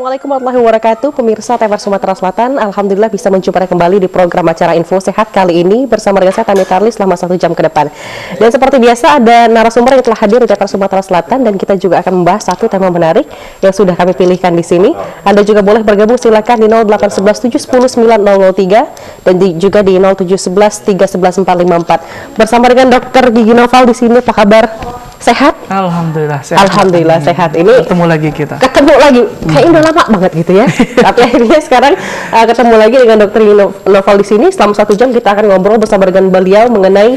Assalamualaikum warahmatullahi wabarakatuh, pemirsa TVR Sumatera Selatan. Alhamdulillah bisa menjumpai kembali di program acara Info Sehat kali ini bersama dengan saya Tami Tarli selama 1 jam ke depan. Dan seperti biasa ada narasumber yang telah hadir di TVR Sumatera Selatan dan kita juga akan membahas satu tema menarik yang sudah kami pilihkan di sini. Anda juga boleh bergabung silakan di 0811 710 9003 dan juga di 0711 311 454. Bersama dengan Dr. Gigi Noval di sini. Apa kabar? Sehat? Alhamdulillah sehat. Alhamdulillah sehat. Ini ketemu lagi kita. Ketemu lagi. Kayaknya udah lama banget gitu ya. Tapi akhirnya sekarang ketemu lagi dengan Dr. Noval di sini. Selama 1 jam kita akan ngobrol bersama dengan beliau mengenai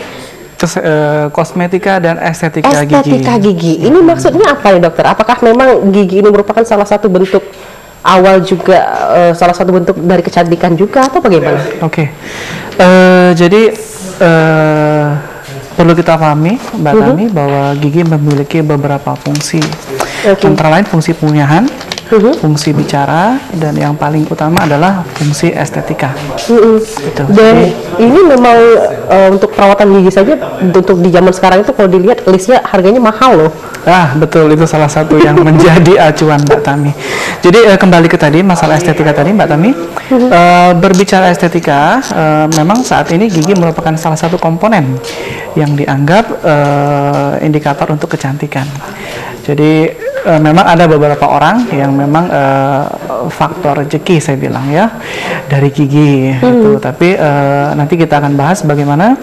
kosmetika dan estetika gigi. Estetika gigi. Ini maksudnya apa ya, dokter? Apakah memang gigi ini merupakan salah satu bentuk awal juga, salah satu bentuk dari kecantikan juga atau bagaimana? Oke. Jadi perlu kita pahami, Mbak Tami, bahwa gigi memiliki beberapa fungsi. Antara lain fungsi pengunyah, fungsi bicara, dan yang paling utama adalah fungsi estetika. Gitu. Dan ini memang untuk perawatan gigi saja, untuk di zaman sekarang itu kalau dilihat listnya harganya mahal loh. Betul, itu salah satu yang menjadi acuan Mbak Tami. Jadi kembali ke tadi, masalah estetika tadi Mbak Tami. Berbicara estetika, memang saat ini gigi merupakan salah satu komponen yang dianggap indikator untuk kecantikan. Jadi memang ada beberapa orang yang memang faktor rezeki saya bilang ya dari gigi gitu. Tapi nanti kita akan bahas bagaimana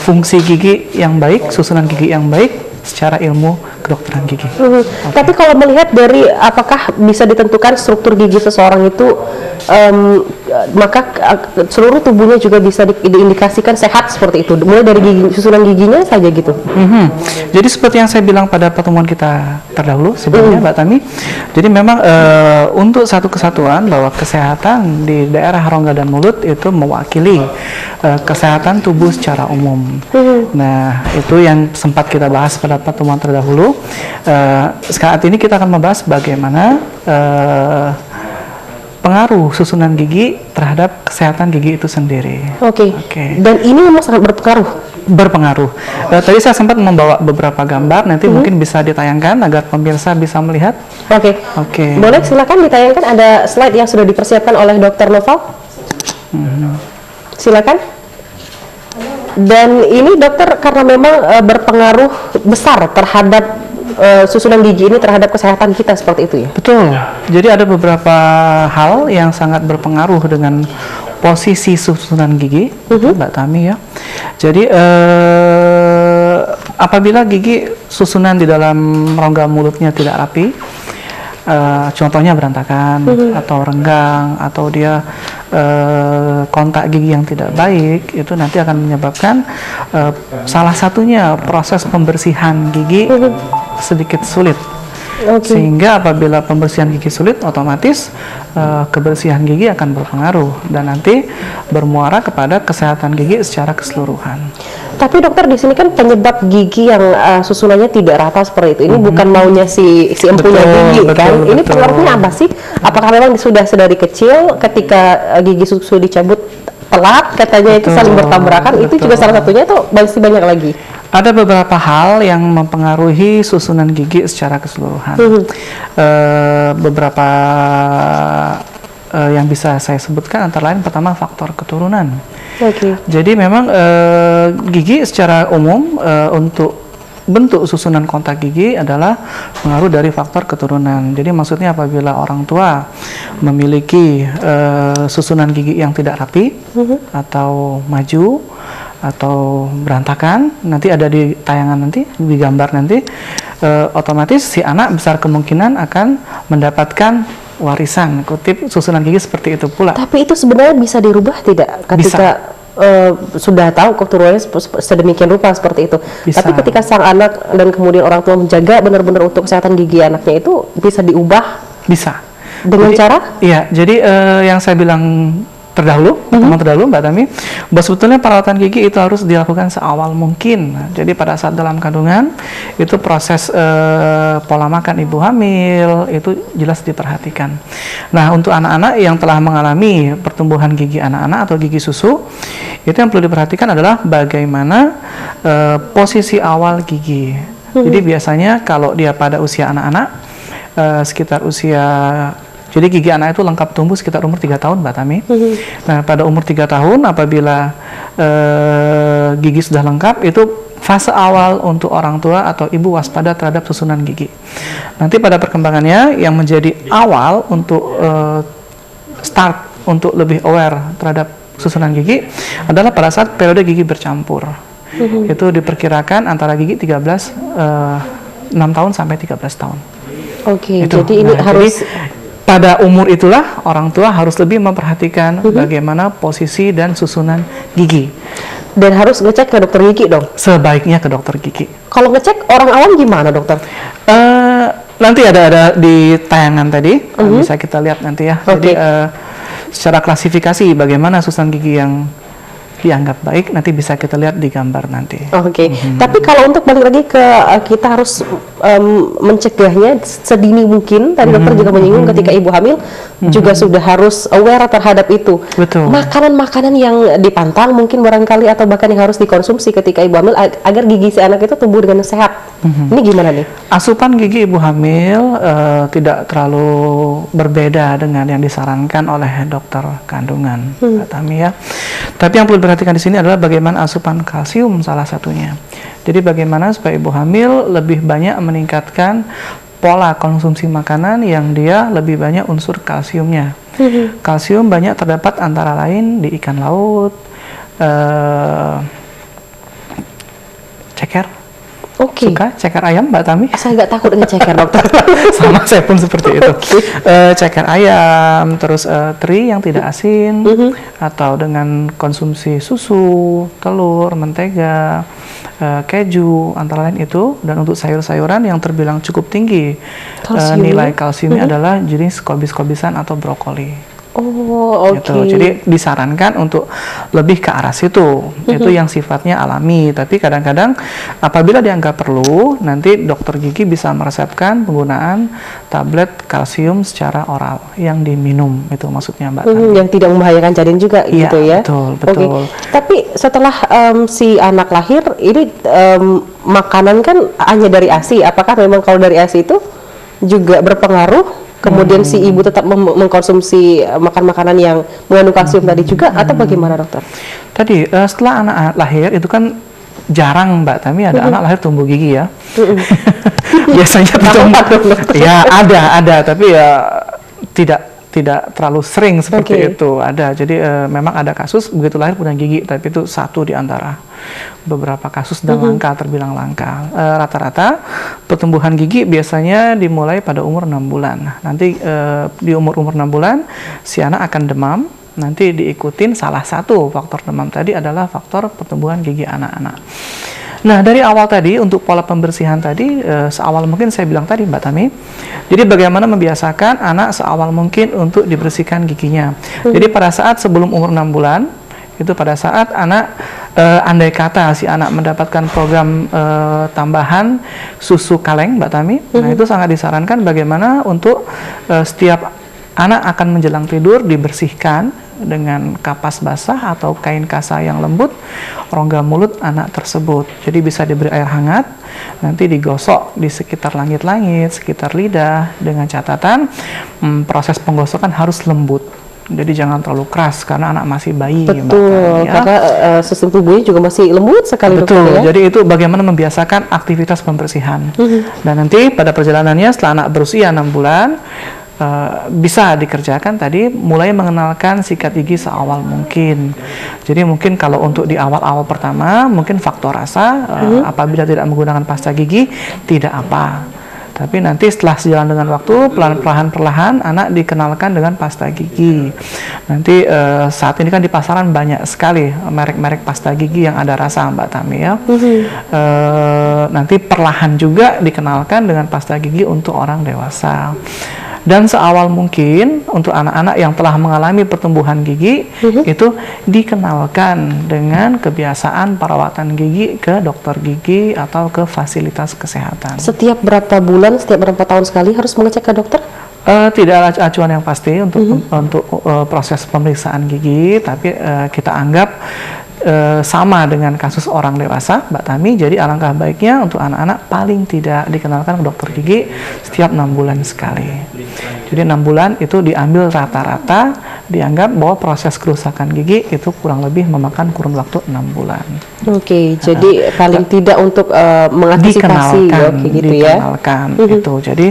fungsi gigi yang baik, susunan gigi yang baik secara ilmu kedokteran gigi. Tapi kalau melihat dari apakah bisa ditentukan struktur gigi seseorang itu, maka seluruh tubuhnya juga bisa diindikasikan sehat seperti itu, mulai dari gigi, susunan giginya saja gitu. Jadi seperti yang saya bilang pada pertemuan kita terdahulu sebelumnya Mbak Tami, jadi memang untuk satu kesatuan bahwa kesehatan di daerah rongga dan mulut itu mewakili kesehatan tubuh secara umum. Nah, itu yang sempat kita bahas pada pertemuan terdahulu. Saat ini kita akan membahas bagaimana pengaruh susunan gigi terhadap kesehatan gigi itu sendiri. Oke. Dan ini memang sangat berpengaruh. Tadi saya sempat membawa beberapa gambar, nanti mungkin bisa ditayangkan agar pemirsa bisa melihat. Oke. Boleh, silakan ditayangkan, ada slide yang sudah dipersiapkan oleh Dr. Noval. Silakan. Dan ini dokter, karena memang berpengaruh besar terhadap susunan gigi ini terhadap kesehatan kita seperti itu ya? Betul. Jadi ada beberapa hal yang sangat berpengaruh dengan posisi susunan gigi, Mbak Tami ya. Jadi apabila gigi susunan di dalam rongga mulutnya tidak rapi, contohnya berantakan atau renggang, atau dia kontak gigi yang tidak baik, itu nanti akan menyebabkan salah satunya proses pembersihan gigi sedikit sulit. Sehingga apabila pembersihan gigi sulit, otomatis kebersihan gigi akan berpengaruh dan nanti bermuara kepada kesehatan gigi secara keseluruhan. Tapi dokter, di sini kan penyebab gigi yang susunannya tidak rata seperti itu, ini bukan maunya si empunya gigi kan? Ini pengaruhnya apa sih? Apakah memang sudah dari kecil ketika gigi susu dicabut telat, katanya itu saling bertabrakan, itu juga salah satunya, atau masih banyak lagi? Ada beberapa hal yang mempengaruhi susunan gigi secara keseluruhan. Beberapa yang bisa saya sebutkan antara lain, pertama faktor keturunan. Jadi memang gigi secara umum untuk bentuk susunan kontak gigi adalah pengaruh dari faktor keturunan. Jadi maksudnya apabila orang tua memiliki susunan gigi yang tidak rapi atau maju atau berantakan, nanti ada di tayangan nanti, di gambar nanti, otomatis si anak besar kemungkinan akan mendapatkan warisan kutip susunan gigi seperti itu pula. Tapi itu sebenarnya bisa dirubah tidak ketika sudah tahu keturunannya sedemikian rupa seperti itu? Tapi ketika sang anak dan kemudian orang tua menjaga benar-benar untuk kesehatan gigi anaknya, itu bisa diubah? Bisa. Dengan cara? Iya, jadi yang saya bilang terdahulu, Mbak Tami, bahwa sebetulnya perawatan gigi itu harus dilakukan seawal mungkin. Jadi pada saat dalam kandungan itu proses pola makan ibu hamil itu jelas diperhatikan. Nah, untuk anak-anak yang telah mengalami pertumbuhan gigi anak-anak atau gigi susu, itu yang perlu diperhatikan adalah bagaimana posisi awal gigi. Jadi biasanya kalau dia pada usia anak-anak sekitar usia Jadi gigi anak itu lengkap tumbuh sekitar umur 3 tahun, Mbak Tami. Nah, pada umur 3 tahun apabila gigi sudah lengkap, itu fase awal untuk orang tua atau ibu waspada terhadap susunan gigi. Nanti pada perkembangannya yang menjadi awal untuk start untuk lebih aware terhadap susunan gigi adalah pada saat periode gigi bercampur. Itu diperkirakan antara gigi 6 tahun sampai 13 tahun. Oke, jadi ini harus pada umur itulah orang tua harus lebih memperhatikan bagaimana posisi dan susunan gigi. Dan harus ngecek ke dokter gigi dong? Sebaiknya ke dokter gigi. Kalau ngecek orang awam gimana, dokter? Nanti ada di tayangan tadi, bisa kita lihat nanti ya. Jadi secara klasifikasi bagaimana susunan gigi yang dianggap baik nanti bisa kita lihat di gambar nanti. Oke. Tapi kalau untuk balik lagi ke kita harus mencegahnya sedini mungkin. Tadi dokter juga menyinggung ketika ibu hamil juga sudah harus aware terhadap itu. Betul. Makanan-makanan yang dipantang mungkin barangkali atau bahkan yang harus dikonsumsi ketika ibu hamil agar gigi si anak itu tumbuh dengan sehat. Ini gimana nih? Asupan gigi ibu hamil tidak terlalu berbeda dengan yang disarankan oleh dokter kandungan, Mbak Tami ya. Tapi yang perlu diperhatikan di sini adalah bagaimana asupan kalsium salah satunya. Jadi bagaimana supaya ibu hamil lebih banyak meningkatkan pola konsumsi makanan yang dia lebih banyak unsur kalsiumnya. Kalsium banyak terdapat antara lain di ikan laut, ceker. Suka ceker ayam, Mbak Tami? Saya nggak takut dengan ceker, dokter. Sama saya pun seperti itu. Ceker ayam, terus teri yang tidak asin, atau dengan konsumsi susu, telur, mentega, keju, antara lain itu. Dan untuk sayur-sayuran yang terbilang cukup tinggi nilai kalsiumnya adalah jenis kobis-kobisan atau brokoli. Oh, oke. Gitu. Jadi disarankan untuk lebih ke arah situ. Itu yang sifatnya alami. Tapi kadang-kadang apabila dianggap perlu, nanti dokter gigi bisa meresepkan penggunaan tablet kalsium secara oral yang diminum. Itu maksudnya, Mbak Tami. Yang tidak membahayakan janin juga, gitu ya? Betul. Okay. Tapi setelah si anak lahir, ini makanan kan hanya dari ASI. Apakah memang kalau dari ASI itu juga berpengaruh? Kemudian si ibu tetap mengkonsumsi makan makanan yang mengandung kalsium tadi juga, atau bagaimana, dokter? Tadi setelah anak lahir itu kan jarang, Mbak Tami, ada anak lahir tumbuh gigi ya. Biasanya ya ada, tapi ya tidak terlalu sering seperti itu. Ada, jadi memang ada kasus begitu lahir punya gigi, tapi itu satu di antara beberapa kasus dan terbilang langka. Rata-rata pertumbuhan gigi biasanya dimulai pada umur 6 bulan. Nanti di umur 6 bulan si anak akan demam. Nanti diikutin salah satu faktor demam tadi adalah faktor pertumbuhan gigi anak-anak. Nah, dari awal tadi untuk pola pembersihan tadi seawal mungkin saya bilang tadi, Mbak Tami. Jadi bagaimana membiasakan anak seawal mungkin untuk dibersihkan giginya. Jadi pada saat sebelum umur 6 bulan itu pada saat anak andai kata si anak mendapatkan program tambahan susu kaleng, Mbak Tami, nah itu sangat disarankan bagaimana untuk setiap anak akan menjelang tidur dibersihkan dengan kapas basah atau kain kasa yang lembut rongga mulut anak tersebut. Jadi bisa diberi air hangat, nanti digosok di sekitar langit-langit, sekitar lidah, dengan catatan proses penggosokan harus lembut. Jadi jangan terlalu keras karena anak masih bayi. Betul, ya. Karena sistem tubuhnya juga masih lembut sekali. Betul, dokter, ya? Jadi itu bagaimana membiasakan aktivitas pembersihan. Dan nanti pada perjalanannya setelah anak berusia 6 bulan, bisa dikerjakan tadi mulai mengenalkan sikat gigi seawal mungkin. Jadi mungkin kalau untuk di awal-awal pertama mungkin faktor rasa, apabila tidak menggunakan pasta gigi tidak apa. Tapi nanti setelah sejalan dengan waktu, perlahan-perlahan anak dikenalkan dengan pasta gigi. Nanti saat ini kan di pasaran banyak sekali merek-merek pasta gigi yang ada rasa, Mbak Tami ya. Nanti perlahan juga dikenalkan dengan pasta gigi untuk orang dewasa. Dan seawal mungkin untuk anak-anak yang telah mengalami pertumbuhan gigi itu dikenalkan dengan kebiasaan perawatan gigi ke dokter gigi atau ke fasilitas kesehatan. Setiap berapa bulan, setiap berapa tahun sekali harus mengecek ke dokter? Tidak ada acuan yang pasti untuk proses pemeriksaan gigi, tapi kita anggap sama dengan kasus orang dewasa, Mbak Tami. Jadi alangkah baiknya untuk anak-anak paling tidak dikenalkan ke dokter gigi setiap 6 bulan sekali. Jadi 6 bulan itu diambil rata-rata, dianggap bahwa proses kerusakan gigi itu kurang lebih memakan kurun waktu 6 bulan. Oke, jadi paling tidak untuk mengantisipasi dikenalkan itu. Jadi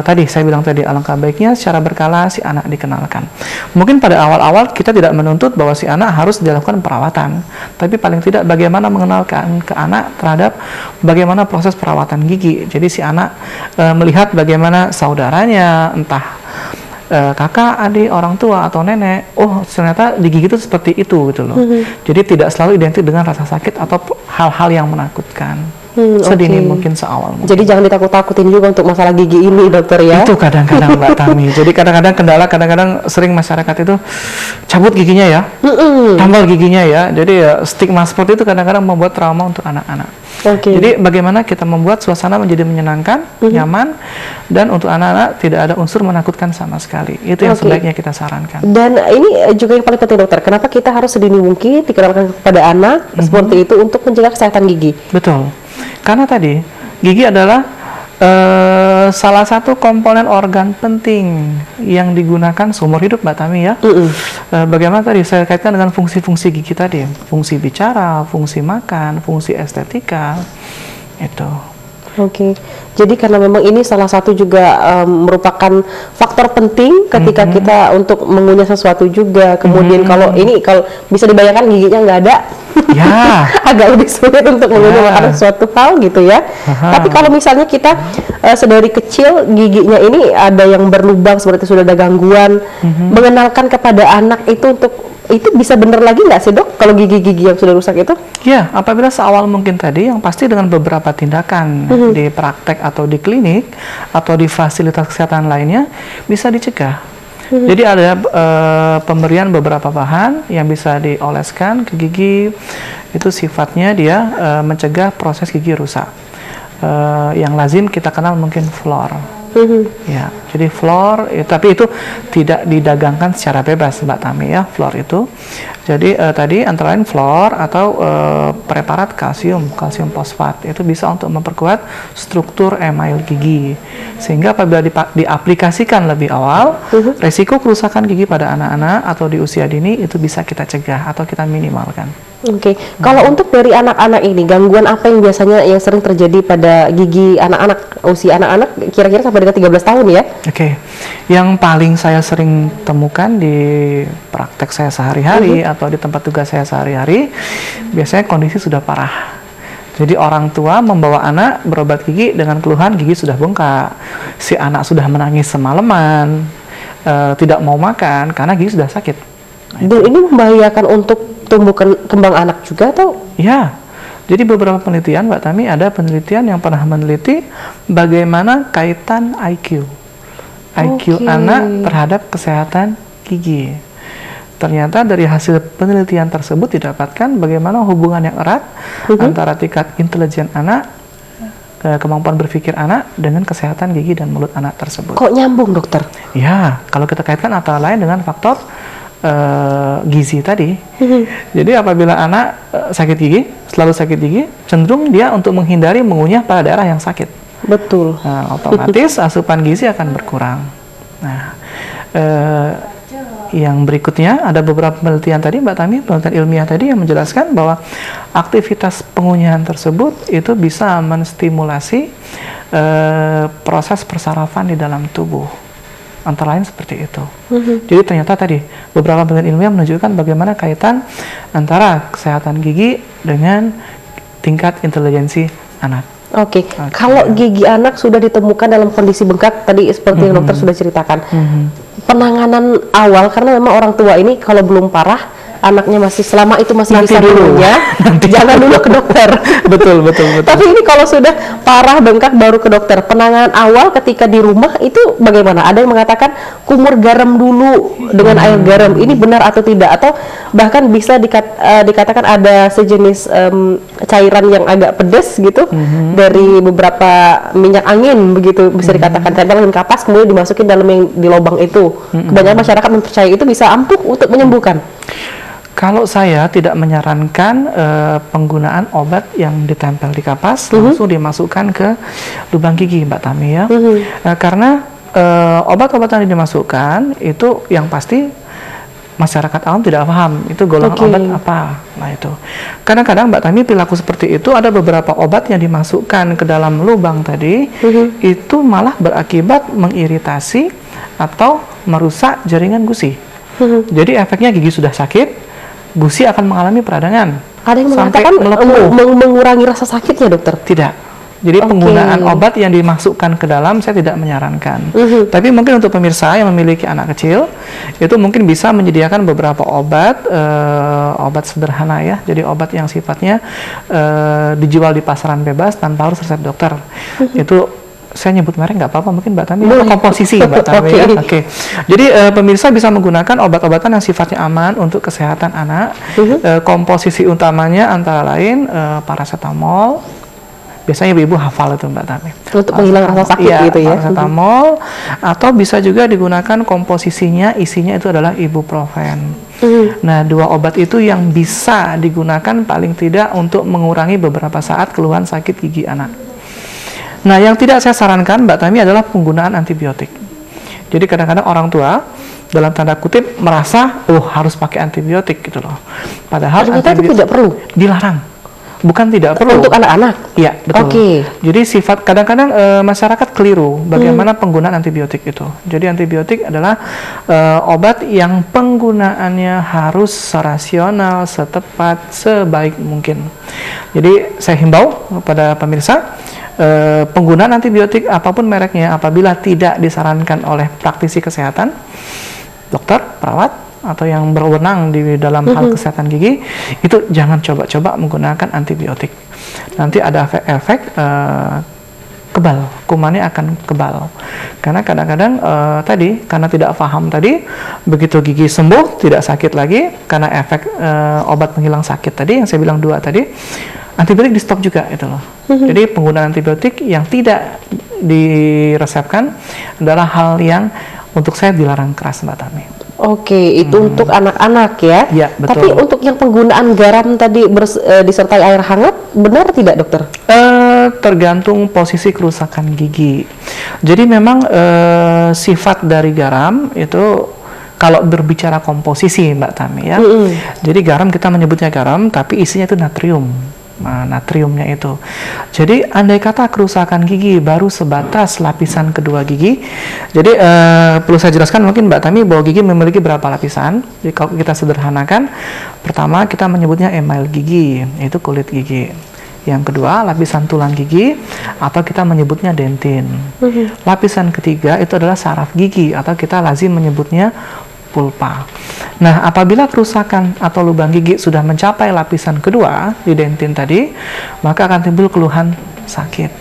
tadi saya bilang tadi alangkah baiknya secara berkala si anak dikenalkan. Mungkin pada awal-awal kita tidak menuntut bahwa si anak harus dilakukan perawatan, tapi paling tidak bagaimana mengenalkan ke anak terhadap bagaimana proses perawatan gigi. Jadi si anak melihat bagaimana saudaranya, entah kakak, adik, orang tua atau nenek, oh ternyata di gigi itu seperti itu gitu loh. Jadi tidak selalu identik dengan rasa sakit atau hal-hal yang menakutkan. Sedini mungkin seawal mungkin. Jadi jangan ditakut-takutin juga untuk masalah gigi ini, dokter ya. Itu kadang-kadang Mbak Tami. Jadi kadang-kadang kendala, kadang-kadang sering masyarakat itu cabut giginya ya, tambal giginya ya. Jadi ya stigma seperti itu kadang-kadang membuat trauma untuk anak-anak. Jadi bagaimana kita membuat suasana menjadi menyenangkan, nyaman, dan untuk anak-anak tidak ada unsur menakutkan sama sekali. Itu yang sebaiknya kita sarankan. Dan ini juga yang paling penting, dokter. Kenapa kita harus sedini mungkin dikenalkan kepada anak seperti itu untuk menjaga kesehatan gigi? Betul. Karena tadi gigi adalah salah satu komponen organ penting yang digunakan seumur hidup, Mbak Tami ya. Bagaimana tadi saya kaitkan dengan fungsi-fungsi gigi tadi, fungsi bicara, fungsi makan, fungsi estetika, itu. Jadi karena memang ini salah satu juga merupakan faktor penting ketika kita untuk mengunyah sesuatu juga. Kemudian kalau bisa dibayangkan giginya nggak ada, ya agak lebih sulit untuk mengunyah suatu hal gitu ya. Tapi kalau misalnya kita sedari kecil giginya ini ada yang berlubang seperti sudah ada gangguan, mengenalkan kepada anak itu bisa bener lagi nggak sih, dok, kalau gigi-gigi yang sudah rusak itu? Ya, apabila seawal mungkin tadi, yang pasti dengan beberapa tindakan di praktek atau di klinik atau di fasilitas kesehatan lainnya bisa dicegah. Jadi ada pemberian beberapa bahan yang bisa dioleskan ke gigi, itu sifatnya dia mencegah proses gigi rusak. Yang lazim kita kenal mungkin fluor. Ya, jadi fluor, tapi itu tidak didagangkan secara bebas, Mbak Tami ya, fluor itu. Jadi tadi antara lain fluor atau preparat kalsium fosfat itu bisa untuk memperkuat struktur email gigi, sehingga apabila diaplikasikan lebih awal, resiko kerusakan gigi pada anak-anak atau di usia dini itu bisa kita cegah atau kita minimalkan. Kalau untuk dari anak-anak ini, gangguan apa yang biasanya yang sering terjadi pada gigi anak-anak, usia anak-anak kira-kira sampai dengan 13 tahun ya? Yang paling saya sering temukan di praktek saya sehari-hari atau di tempat tugas saya sehari-hari, biasanya kondisi sudah parah. Jadi orang tua membawa anak berobat gigi dengan keluhan gigi sudah bengkak, si anak sudah menangis semalaman, tidak mau makan karena gigi sudah sakit. Dan ini membahayakan untuk tumbuh kembang anak juga atau? Ya, jadi beberapa penelitian, Mbak Tami, ada penelitian yang pernah meneliti bagaimana kaitan IQ anak terhadap kesehatan gigi. Ternyata dari hasil penelitian tersebut didapatkan bagaimana hubungan yang erat antara tingkat intelijen anak, kemampuan berpikir anak dengan kesehatan gigi dan mulut anak tersebut. Kok nyambung, dokter? Ya, kalau kita kaitkan antara lain dengan faktor gizi tadi. Jadi apabila anak sakit gigi, selalu sakit gigi, cenderung dia untuk menghindari mengunyah pada daerah yang sakit. Betul. Nah, otomatis asupan gizi akan berkurang. Nah, yang berikutnya ada beberapa penelitian tadi, Mbak Tami, penelitian ilmiah tadi yang menjelaskan bahwa aktivitas pengunyahan tersebut itu bisa menstimulasi proses persarafan di dalam tubuh. Antara lain seperti itu. Jadi ternyata tadi beberapa penelitian ilmiah menunjukkan bagaimana kaitan antara kesehatan gigi dengan tingkat intelijensi anak. Kalau gigi anak sudah ditemukan dalam kondisi bengkak tadi seperti yang dokter sudah ceritakan, penanganan awal karena memang orang tua ini kalau belum parah, anaknya masih selama itu masih nanti bisa mengunyah, jangan dulu ke dokter. betul. Tapi ini kalau sudah parah bengkak baru ke dokter. Penanganan awal ketika di rumah itu bagaimana? Ada yang mengatakan kumur garam dulu dengan air garam. Ini benar atau tidak? Atau bahkan bisa dikatakan ada sejenis cairan yang agak pedas gitu dari beberapa minyak angin begitu bisa dikatakan tempel dan kapas kemudian dimasukin dalam yang di lubang itu. Kebanyakan masyarakat mempercayai itu bisa ampuh untuk menyembuhkan. Kalau saya tidak menyarankan penggunaan obat yang ditempel di kapas langsung dimasukkan ke lubang gigi, Mbak Tami ya. Karena obat-obatan yang dimasukkan itu yang pasti masyarakat awam tidak paham itu golongan obat apa. Nah itu kadang-kadang Mbak Tami perilaku seperti itu, ada beberapa obat yang dimasukkan ke dalam lubang tadi itu malah berakibat mengiritasi atau merusak jaringan gusi. Jadi efeknya gigi sudah sakit, gusi akan mengalami peradangan. Ada yang mengatakan mengurangi rasa sakitnya, dokter? Tidak. Jadi penggunaan obat yang dimasukkan ke dalam saya tidak menyarankan. Tapi mungkin untuk pemirsa yang memiliki anak kecil, itu mungkin bisa menyediakan beberapa obat, obat sederhana ya. Jadi obat yang sifatnya dijual di pasaran bebas tanpa harus resep dokter. Itu saya nyebut merek nggak apa-apa, mungkin Mbak Tami komposisi Mbak Tami ya. Jadi pemirsa bisa menggunakan obat-obatan yang sifatnya aman untuk kesehatan anak. Komposisi utamanya antara lain paracetamol. Biasanya ibu-ibu hafal itu Mbak Tami. Untuk menghilang rasa sakit gitu ya. Paracetamol atau bisa juga digunakan komposisinya, isinya itu adalah ibuprofen. Nah, dua obat itu yang bisa digunakan paling tidak untuk mengurangi beberapa saat keluhan sakit gigi anak. Nah, yang tidak saya sarankan Mbak Tami adalah penggunaan antibiotik. Jadi kadang-kadang orang tua dalam tanda kutip merasa harus pakai antibiotik gitu loh. Padahal ternyata itu tidak perlu. Dilarang. Bukan tidak perlu. Untuk anak-anak? Iya, betul. Jadi sifat kadang-kadang masyarakat keliru bagaimana penggunaan antibiotik itu. Jadi antibiotik adalah obat yang penggunaannya harus serasional, setepat, sebaik mungkin. Jadi saya himbau kepada pemirsa, penggunaan antibiotik apapun mereknya apabila tidak disarankan oleh praktisi kesehatan, dokter, perawat, atau yang berwenang di dalam hal kesehatan gigi, itu jangan coba-coba menggunakan antibiotik. Nanti ada efek kebal, kumannya akan kebal. Karena kadang-kadang tadi, karena tidak paham tadi, begitu gigi sembuh, tidak sakit lagi, karena efek obat penghilang sakit tadi, yang saya bilang 2 tadi, antibiotik di stop juga itu loh. Jadi penggunaan antibiotik yang tidak diresepkan adalah hal yang untuk saya dilarang keras Mbak Tami. Itu untuk anak-anak ya? Ya, betul. Tapi untuk yang penggunaan garam tadi disertai air hangat, benar tidak dokter? Tergantung posisi kerusakan gigi. Jadi memang sifat dari garam itu kalau berbicara komposisi Mbak Tami ya. Jadi garam kita menyebutnya garam, tapi isinya itu natrium. Nah, natriumnya itu. Jadi andai kata kerusakan gigi baru sebatas lapisan kedua gigi. Jadi perlu saya jelaskan mungkin Mbak Tami bahwa gigi memiliki berapa lapisan. Jadi kalau kita sederhanakan, pertama kita menyebutnya email gigi, itu kulit gigi. Yang kedua lapisan tulang gigi atau kita menyebutnya dentin. Lapisan ketiga itu adalah saraf gigi atau kita lazim menyebutnya pulpa. Nah, apabila kerusakan atau lubang gigi sudah mencapai lapisan kedua di dentin tadi, maka akan timbul keluhan sakit.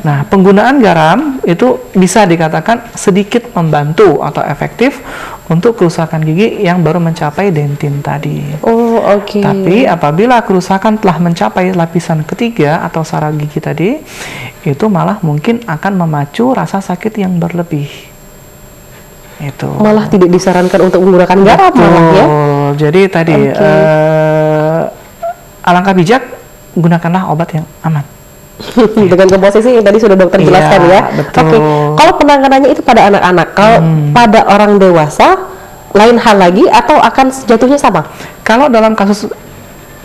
Nah, penggunaan garam itu bisa dikatakan sedikit membantu atau efektif untuk kerusakan gigi yang baru mencapai dentin tadi. Tapi apabila kerusakan telah mencapai lapisan ketiga atau saraf gigi tadi, itu malah mungkin akan memacu rasa sakit yang berlebih. Itu malah tidak disarankan untuk menggunakan garam malah ya. Jadi tadi alangkah bijak gunakanlah obat yang aman. Dengan komposisi yang tadi sudah dokter jelaskan ya. Kalau penanganannya itu pada anak-anak, kalau pada orang dewasa lain hal lagi atau akan jatuhnya sama? Kalau dalam kasus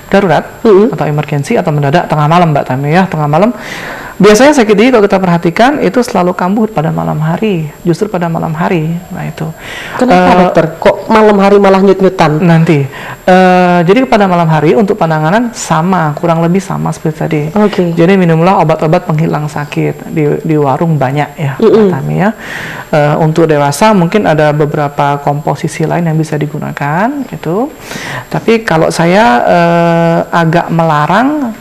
darurat atau emergensi atau mendadak tengah malam Mbak Tami ya, tengah malam biasanya sakit gigi kalau kita perhatikan itu selalu kambuh pada malam hari, justru pada malam hari. Nah itu kenapa dokter kok malam hari malah nyut-nyutan? Nanti jadi pada malam hari untuk penanganan sama, kurang lebih sama seperti tadi. Jadi minumlah obat-obat penghilang sakit di warung banyak ya Mbak Tami ya. Untuk dewasa mungkin ada beberapa komposisi lain yang bisa digunakan itu, tapi kalau saya agak melarang,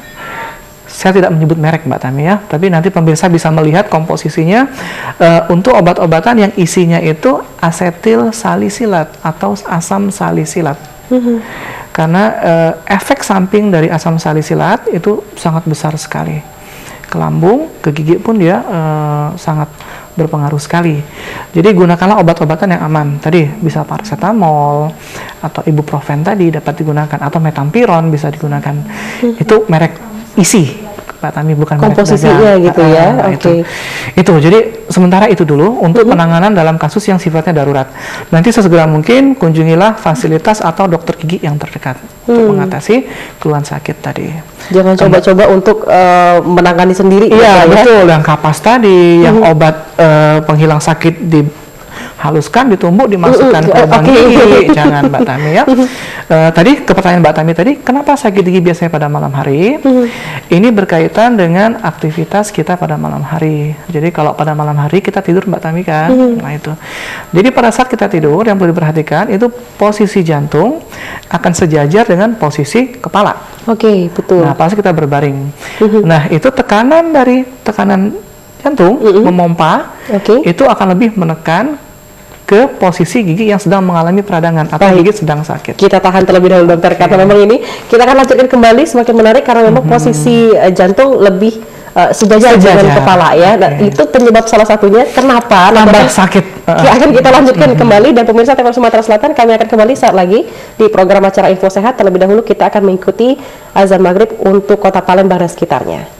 saya tidak menyebut merek Mbak Tami ya, tapi nanti pemirsa bisa melihat komposisinya untuk obat-obatan yang isinya itu asetil salisilat atau asam salisilat. Karena efek samping dari asam salisilat itu sangat besar sekali. Ke lambung, ke gigi pun dia sangat berpengaruh sekali. Jadi gunakanlah obat-obatan yang aman. Tadi bisa paracetamol atau ibuprofen tadi dapat digunakan, atau metampiron bisa digunakan. Itu merek isi Pak Tami, bukan merek komposisinya dagang. gitu ya. Oke. Itu jadi sementara itu dulu untuk penanganan dalam kasus yang sifatnya darurat. Nanti sesegera mungkin kunjungilah fasilitas atau dokter gigi yang terdekat untuk mengatasi keluhan sakit tadi. Jangan coba-coba untuk menangani sendiri. Iya, gitu, betul. Yang kapas tadi, yang obat penghilang sakit dihaluskan, ditumbuk, dimasukkan ke lubang gigi. Jangan, Mbak Tami ya. Tadi ke pertanyaan Mbak Tami tadi, kenapa sakit gigi biasanya pada malam hari? Ini berkaitan dengan aktivitas kita pada malam hari. Jadi kalau pada malam hari kita tidur, Mbak Tami kan, nah itu. Jadi pada saat kita tidur yang perlu diperhatikan itu posisi jantung akan sejajar dengan posisi kepala. Oke, betul. Nah, pas kita berbaring. Nah, itu tekanan jantung memompa, itu akan lebih menekan ke posisi gigi yang sedang mengalami peradangan atau gigi sedang sakit. Kita tahan terlebih dahulu dokter, karena memang ini kita akan lanjutkan kembali, semakin menarik karena memang posisi jantung lebih sejajar dengan kepala ya. Nah, itu penyebab salah satunya kenapa tambah sakit. Akan kita lanjutkan kembali, dan pemirsa TVR Sumatera Selatan, kami akan kembali saat lagi di program acara Info Sehat. Terlebih dahulu kita akan mengikuti azan maghrib untuk kota Palembang dan sekitarnya.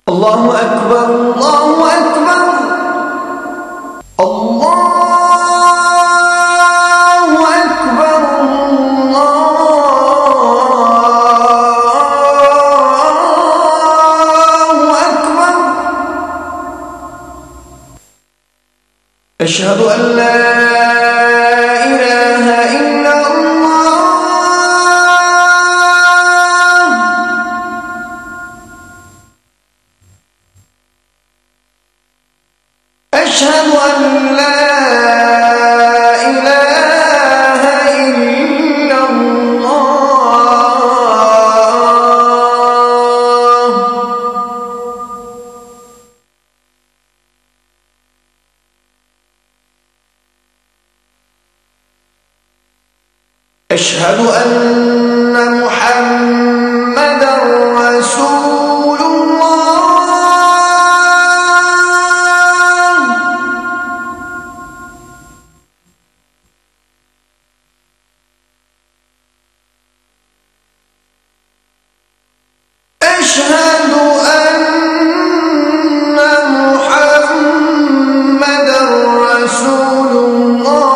Allahu Akbar, Allahu Akbar, Allahu Akbar, Allahu Akbar. Asyhadu an la ilaha illallah. أشهد أن لا إله إلا الله. أشهد أن محمدا رسول الله. أشهد أن محمدا رسول الله.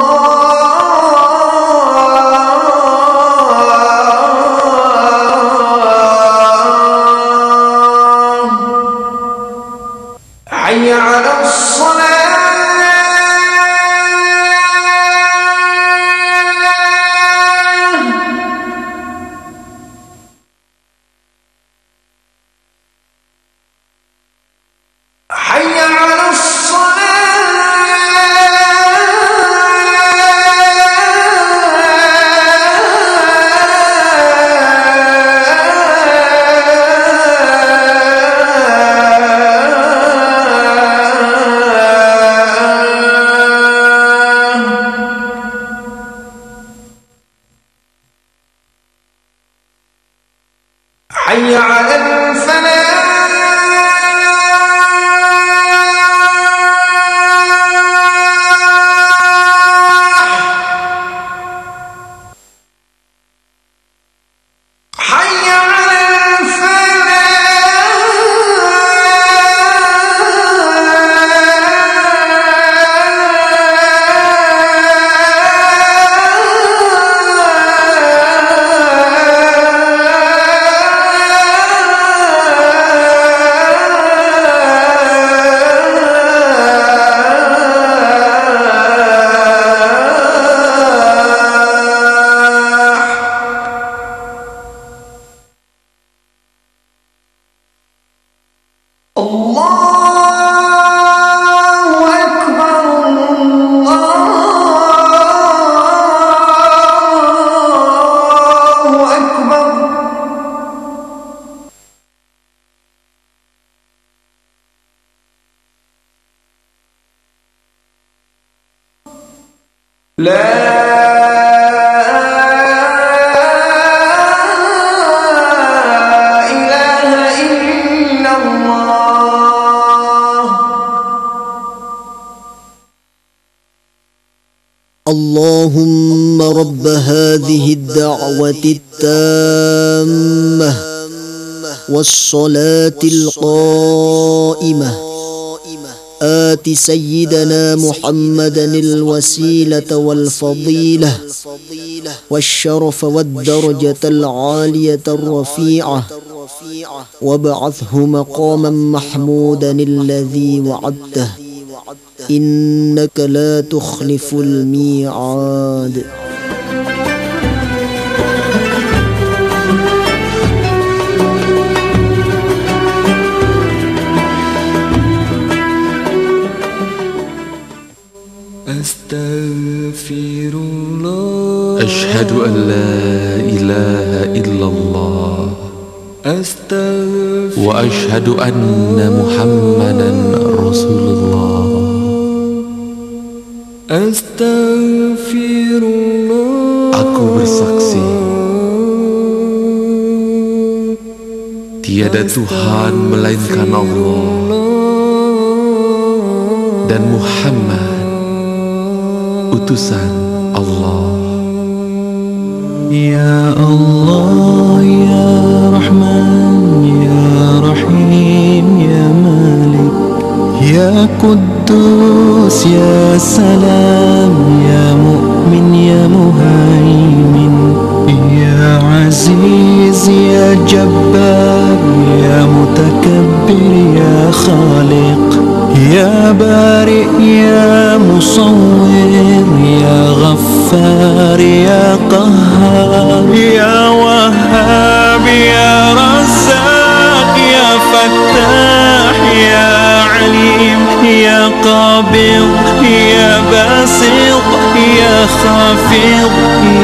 إله إلا الله. اللهم رب هذه الدعوة التامة والصلاة القائمة آت سيدنا محمدا الوسيلة والفضيلة والشرف والدرجة العالية الرفيعة وابعثه مقاما محمودا الذي وعدته إنك لا تخلف الميعاد. Astaghfirullah. Asyhadu an la ilaha illallah. Astaghfirullah. Wa asyhadu anna Muhammadan Rasulullah. Astaghfirullah. Aku bersaksi tiada Tuhan melainkan Allah dan Muhammad utusan Allah. Ya Allah, Ya Rahman, Ya Rahim, Ya Malik, Ya Quddus, Ya Salam, Ya Mu'min, Ya Muhaimin, Ya Aziz, Ya Jabbar, Ya Mutakabbir, Ya Khaliq, Ya Bari, Ya Musawwir, Ya Ghaffar, Ya Qahhar, Ya Wahhab, Ya Razzaq, Ya Fattah, Ya Alim, Ya Qabid, Ya Basit, Ya Khafid,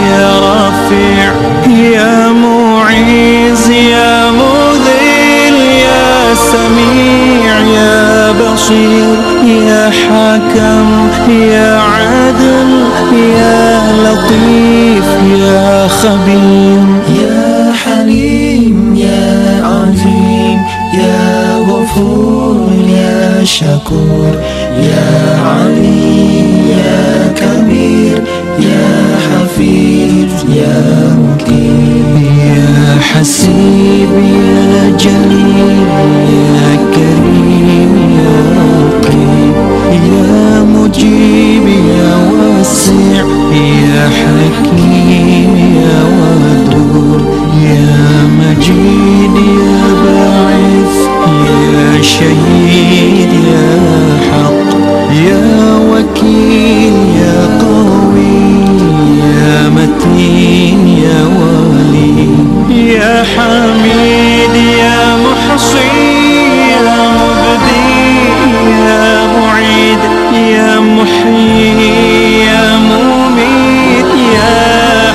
Ya Rafi', Ya Mu'iz, Ya Mudhil, Ya Sami', Ya Basir, Ya Hakam, Ya Adil, Ya Latif, Ya Khabir, Ya Halim, Ya Azim, Ya Ghafur, Ya Shakur, Ya Ali, Ya Kabir, Ya Hafiz, Ya Muqim, Ya Hasib, Ya Jalil, Ya Karim, Ya Muqim, Ya Mujib, Ya Wasi', Ya Hakim, Ya Wadud, Ya Majid, Ya Ba'ith, Ya Shahid, Ya Haq, Ya Wakil, Ya Qawi, Ya Matin, Ya Wali, Ya Hamid, Ya Muhsi, Ya Mubdi, Ya Mu'id, Ya Muhyi, Ya Mumit, Ya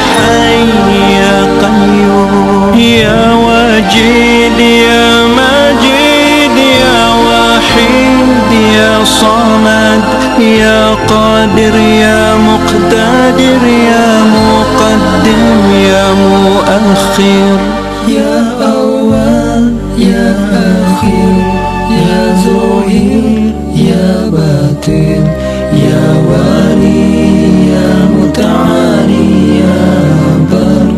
Hayy, Ya Qayyum, Ya Wajid, Ya Majid, Ya Wahid, Ya Samad, Ya Qadir, Ya Muqtadir, Ya Muqaddim, Ya Muakhir, Ya Awwal, Ya Akhir, Ya Zuhir, Ya Batin, Ya Wali, Ya Muta'ali, Ya Bar,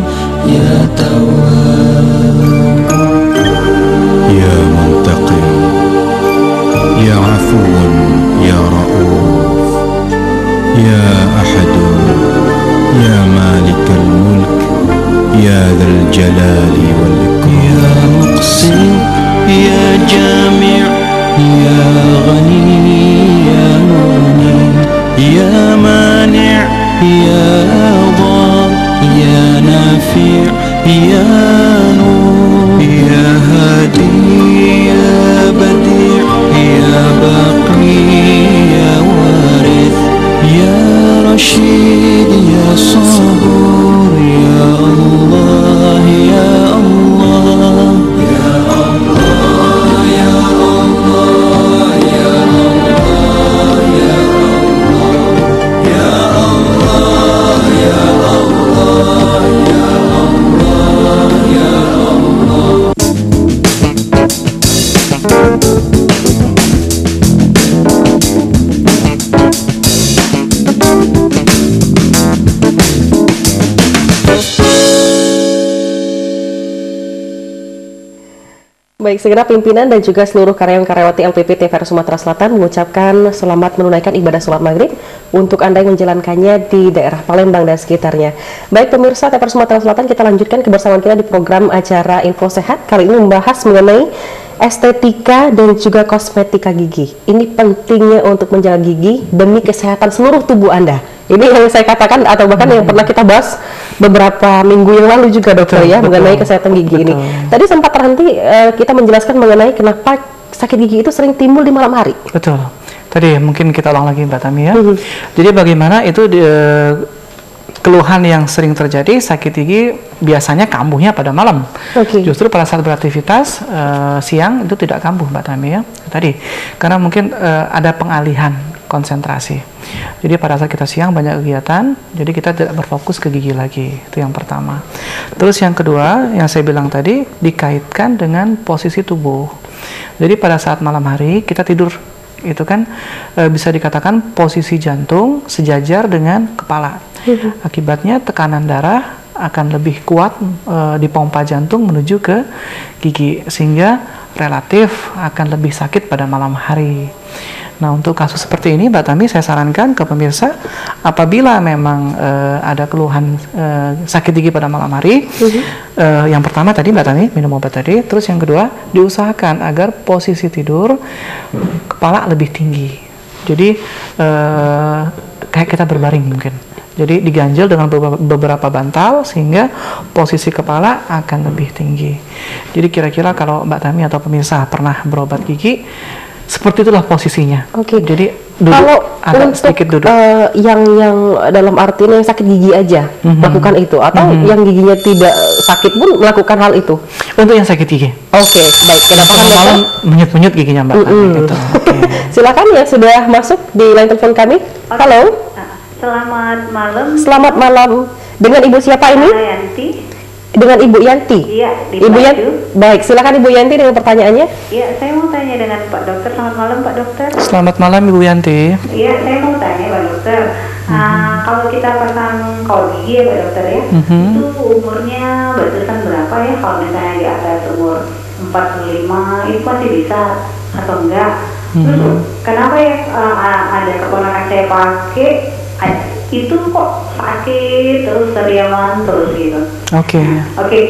Ya Tawwab, Ya Muntaqim, Ya Afuwan, Ya Ra'uf, Ya Ahadun, Ya Malik al-Mulk, Ya Dhal Jalali wal Ikram, Ya Muqsim, Ya Jami', Ya Ghani, Ya Mughni, Ya Mani', Ya Dhar, Ya Nafi', Ya Nur, Ya Hadi, Ya Badi', Ya Baqi, Ya Warith, Ya Rashid, Ya Sabur, Ya Allah, Ya Allah. Baik, segenap pimpinan dan juga seluruh karyawan-karyawati LPP TVRI Sumatera Selatan mengucapkan selamat menunaikan ibadah sholat maghrib untuk Anda yang menjalankannya di daerah Palembang dan sekitarnya. Baik pemirsa TVRI Sumatera Selatan, kita lanjutkan kebersamaan kita di program acara Info Sehat. Kali ini membahas mengenai estetika dan juga kosmetika gigi. Ini pentingnya untuk menjaga gigi demi kesehatan seluruh tubuh Anda. Ini yang saya katakan atau bahkan yang pernah kita bahas beberapa minggu yang lalu juga dokter, mengenai kesehatan gigi ini. Tadi sempat terhenti kita menjelaskan mengenai kenapa sakit gigi itu sering timbul di malam hari. Betul. Tadi mungkin kita ulang lagi Mbak Tami ya. Jadi bagaimana itu keluhan yang sering terjadi sakit gigi biasanya kambuhnya pada malam. Justru pada saat beraktivitas siang itu tidak kambuh Mbak Tami ya. Tadi karena mungkin ada pengalihan konsentrasi. Jadi pada saat kita siang banyak kegiatan, jadi kita tidak berfokus ke gigi lagi. Itu yang pertama. Terus yang kedua, yang saya bilang tadi dikaitkan dengan posisi tubuh. Jadi pada saat malam hari kita tidur itu kan bisa dikatakan posisi jantung sejajar dengan kepala. Akibatnya tekanan darah akan lebih kuat di pompa jantung menuju ke gigi sehingga relatif akan lebih sakit pada malam hari. Nah, untuk kasus seperti ini Mbak Tami saya sarankan ke pemirsa apabila memang ada keluhan sakit gigi pada malam hari, yang pertama tadi Mbak Tami minum obat tadi, terus yang kedua diusahakan agar posisi tidur kepala lebih tinggi. Jadi kayak kita berbaring mungkin. Jadi diganjel dengan beberapa bantal sehingga posisi kepala akan lebih tinggi. Jadi kira-kira kalau Mbak Tami atau pemirsa pernah berobat gigi, seperti itulah posisinya. Jadi duduk, kalau agak sedikit duduk. Yang dalam artinya yang sakit gigi aja melakukan itu, atau yang giginya tidak sakit pun melakukan hal itu? Untuk yang sakit gigi. Baik. Kenapa malam menyut-menyut giginya Mbak Tami gitu. Silakan ya, sudah masuk di line telepon kami. Halo. Selamat malam. Selamat malam. Dengan Ibu siapa ini? Yanti. Dengan Ibu Yanti. Iya, Ibu Yanti. Baik, silakan Ibu Yanti dengan pertanyaannya. Iya, saya mau tanya dengan Pak Dokter. Selamat malam Pak Dokter. Selamat malam Ibu Yanti. Iya, saya mau tanya Pak Dokter. Kalau kita pasang kol gigi ya Pak Dokter ya, itu umurnya batasan berapa ya? Kalau misalnya di atas umur 45 itu masih bisa atau enggak? Terus kenapa ya ada keponakan saya pakai itu kok sakit terus teriaman terus gitu. Oke,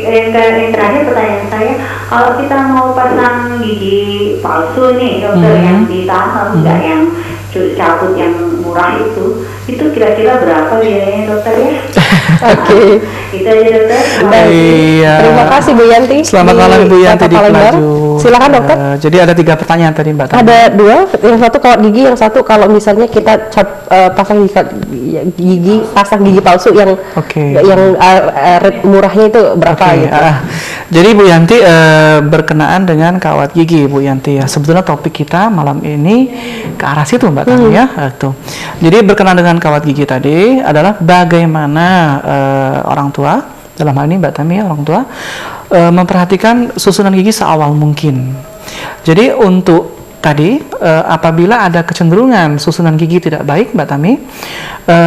yang terakhir pertanyaan saya, kalau kita mau pasang gigi palsu nih dokter, yang ditanam enggak yang cabut yang murah itu kira-kira berapa biayanya dokter ya? Itu aja dokter. Terima kasih Bu Yanti. Selamat malam Ibu Yanti di Pelaju. Silakan dokter. Jadi ada 3 pertanyaan tadi Mbak Tami. Ada 2, yang satu kawat gigi, yang satu kalau misalnya kita pasang gigi palsu yang rate murahnya itu berapa gitu. Jadi Bu Yanti berkenaan dengan kawat gigi Bu Yanti ya. Sebetulnya topik kita malam ini ke arah situ Mbak Tami ya. Jadi berkenaan dengan kawat gigi tadi adalah bagaimana orang tua, dalam hal ini Mbak Tami ya, orang tua memperhatikan susunan gigi seawal mungkin. Jadi untuk tadi apabila ada kecenderungan susunan gigi tidak baik Mbak Tami,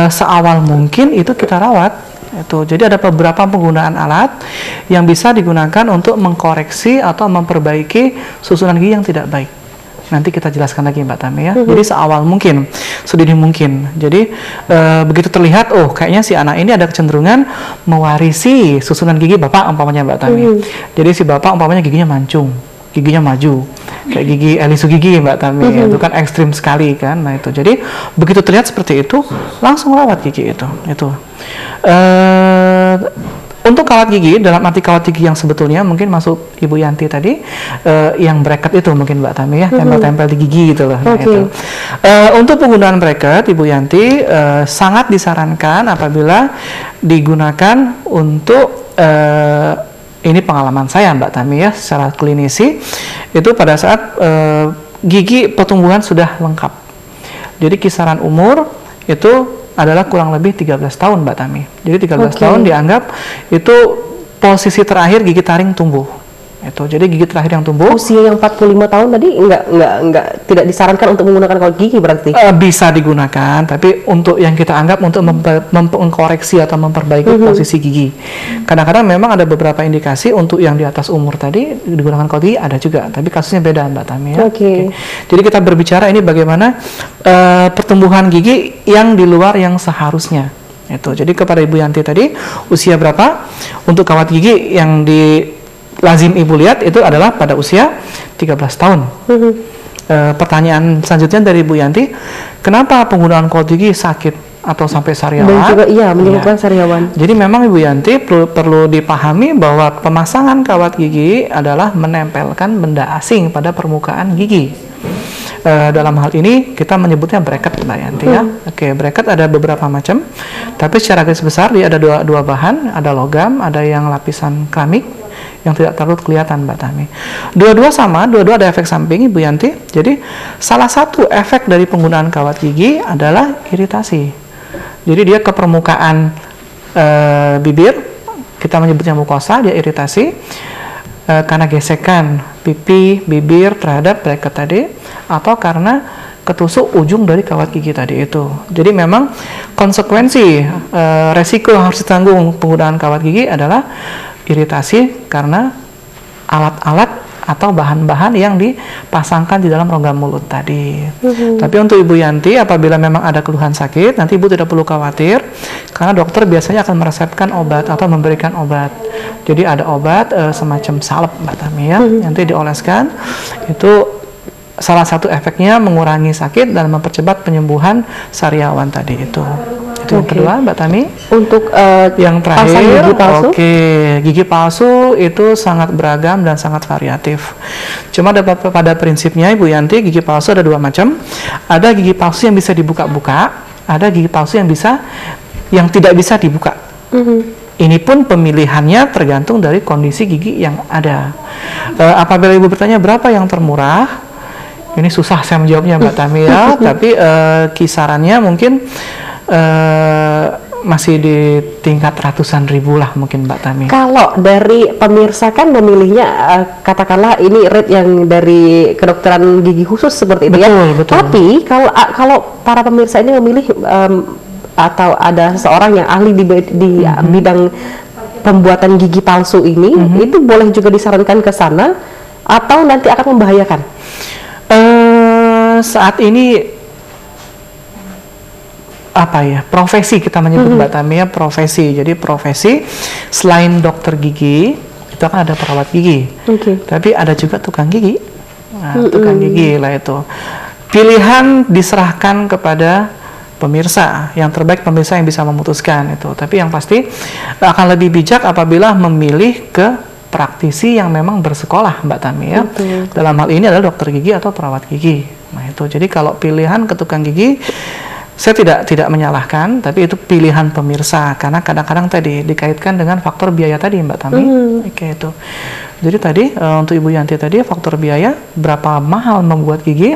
seawal mungkin itu kita rawat. Jadi ada beberapa penggunaan alat yang bisa digunakan untuk mengkoreksi atau memperbaiki susunan gigi yang tidak baik. Nanti kita jelaskan lagi Mbak Tami ya. Jadi seawal mungkin, sedini mungkin. Jadi begitu terlihat, oh kayaknya si anak ini ada kecenderungan mewarisi susunan gigi bapak umpamanya Mbak Tami. Jadi si bapak umpamanya giginya mancung, giginya maju, kayak gigi Elisu gigi Mbak Tami. Itu kan ekstrim sekali kan. Nah itu. Jadi begitu terlihat seperti itu, langsung rawat gigi itu. Untuk kawat gigi, dalam arti kawat gigi yang sebetulnya mungkin masuk Ibu Yanti tadi, yang bracket itu mungkin Mbak Tami ya, tempel-tempel di gigi gitu loh. Untuk penggunaan bracket Ibu Yanti sangat disarankan apabila digunakan untuk ini pengalaman saya Mbak Tami ya, secara klinisi itu pada saat gigi pertumbuhan sudah lengkap. Jadi kisaran umur itu adalah kurang lebih 13 tahun Mbak Tami. Jadi 13 tahun dianggap itu posisi terakhir gigi taring tumbuh. Itu jadi gigi terakhir yang tumbuh. Usia yang 45 tahun tadi enggak tidak disarankan untuk menggunakan kawat gigi berarti? Bisa digunakan, tapi untuk yang kita anggap untuk mengkoreksi atau memperbaiki posisi gigi. Kadang-kadang memang ada beberapa indikasi untuk yang di atas umur tadi digunakan kawat gigi ada juga, tapi kasusnya beda Mbak Tami ya. Oke. Jadi kita berbicara ini bagaimana pertumbuhan gigi yang di luar yang seharusnya. Itu. Jadi kepada Ibu Yanti tadi usia berapa untuk kawat gigi yang di lazim Ibu lihat itu adalah pada usia 13 tahun. Pertanyaan selanjutnya dari Ibu Yanti, kenapa penggunaan kawat gigi sakit atau sampai sariawan? Dan juga menyebabkan sariawan. Jadi memang Ibu Yanti perlu dipahami bahwa pemasangan kawat gigi adalah menempelkan benda asing pada permukaan gigi. Dalam hal ini kita menyebutnya bracket Mbak Yanti ya. Oke, bracket ada beberapa macam, tapi secara garis besar dia ada dua bahan, ada logam, ada yang lapisan keramik yang tidak terlalu kelihatan Mbak Tami. Dua-dua sama, dua-dua ada efek samping Ibu Yanti. Jadi salah satu efek dari penggunaan kawat gigi adalah iritasi. Jadi dia ke permukaan bibir, kita menyebutnya mukosa, dia iritasi karena gesekan pipi, bibir terhadap bracket tadi, atau karena ketusuk ujung dari kawat gigi tadi itu. Jadi memang konsekuensi resiko yang harus ditanggung penggunaan kawat gigi adalah iritasi karena alat-alat atau bahan-bahan yang dipasangkan di dalam rongga mulut tadi. Tapi untuk Ibu Yanti, apabila memang ada keluhan sakit, nanti Ibu tidak perlu khawatir, karena dokter biasanya akan meresepkan obat atau memberikan obat. Jadi ada obat semacam salep Mbak Tami ya, nanti dioleskan. Itu salah satu efeknya mengurangi sakit dan mempercepat penyembuhan sariawan tadi itu. Itu yang kedua Mbak Tami. Untuk yang terakhir, gigi palsu? Gigi palsu itu sangat beragam dan sangat variatif. Cuma pada prinsipnya Ibu Yanti, gigi palsu ada dua macam. Ada gigi palsu yang bisa dibuka-buka, ada gigi palsu yang tidak bisa dibuka. Ini pun pemilihannya tergantung dari kondisi gigi yang ada. Apabila Ibu bertanya berapa yang termurah, ini susah saya menjawabnya Mbak Tami ya, tapi kisarannya mungkin masih di tingkat ratusan ribu lah mungkin Mbak Tami. Kalau dari pemirsa kan memilihnya katakanlah ini rate yang dari kedokteran gigi khusus seperti itu ya. Betul. Tapi kalau para pemirsa ini memilih atau ada seseorang yang ahli di bidang pembuatan gigi palsu ini, itu boleh juga disarankan ke sana atau nanti akan membahayakan? Saat ini profesi kita menyebut Mbak Tami ya, profesi. Jadi profesi selain dokter gigi itu akan ada perawat gigi, tapi ada juga tukang gigi. Nah, tukang gigi lah itu. Pilihan diserahkan kepada pemirsa, yang terbaik pemirsa yang bisa memutuskan itu. Tapi yang pasti akan lebih bijak apabila memilih ke praktisi yang memang bersekolah Mbak Tami ya. Dalam hal ini adalah dokter gigi atau perawat gigi. Nah itu, jadi kalau pilihan ke tukang gigi, saya tidak menyalahkan, tapi itu pilihan pemirsa, karena kadang-kadang tadi dikaitkan dengan faktor biaya tadi Mbak Tami. Oke, itu. Jadi tadi untuk Ibu Yanti tadi faktor biaya, berapa mahal membuat gigi?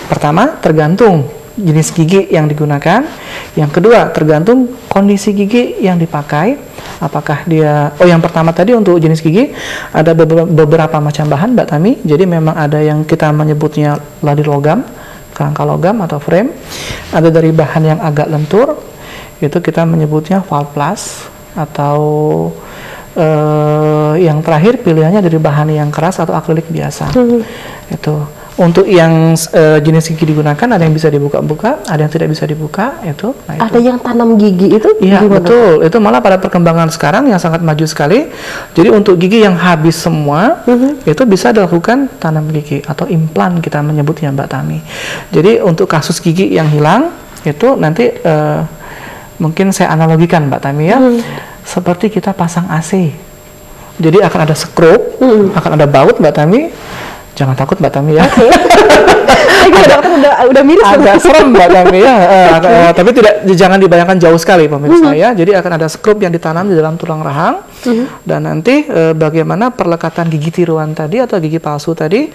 Pertama, tergantung jenis gigi yang digunakan. Yang kedua, tergantung kondisi gigi yang dipakai. Apakah dia, yang pertama tadi untuk jenis gigi ada beberapa macam bahan Mbak Tami. Jadi memang ada yang kita menyebutnya ladi logam, kerangka logam atau frame. Ada dari bahan yang agak lentur, itu kita menyebutnya valplas, atau yang terakhir pilihannya dari bahan yang keras atau akrilik biasa. Itu. Untuk yang jenis gigi digunakan, ada yang bisa dibuka-buka, ada yang tidak bisa dibuka. Itu. Nah, itu. Ada yang tanam gigi itu? Iya betul. Itu malah pada perkembangan sekarang yang sangat maju sekali. Jadi untuk gigi yang habis semua, itu bisa dilakukan tanam gigi atau implan kita menyebutnya Mbak Tami. Jadi untuk kasus gigi yang hilang itu nanti mungkin saya analogikan Mbak Tami ya, seperti kita pasang AC. Jadi akan ada skrup, akan ada baut Mbak Tami. Jangan takut Mbak Tami ya. Dokter udah miris. Agak serem Mbak Tami ya. Tapi jangan dibayangkan jauh sekali pemirsa ya. Jadi akan ada skrup yang ditanam di dalam tulang rahang, dan nanti bagaimana perlekatan gigi tiruan tadi atau gigi palsu tadi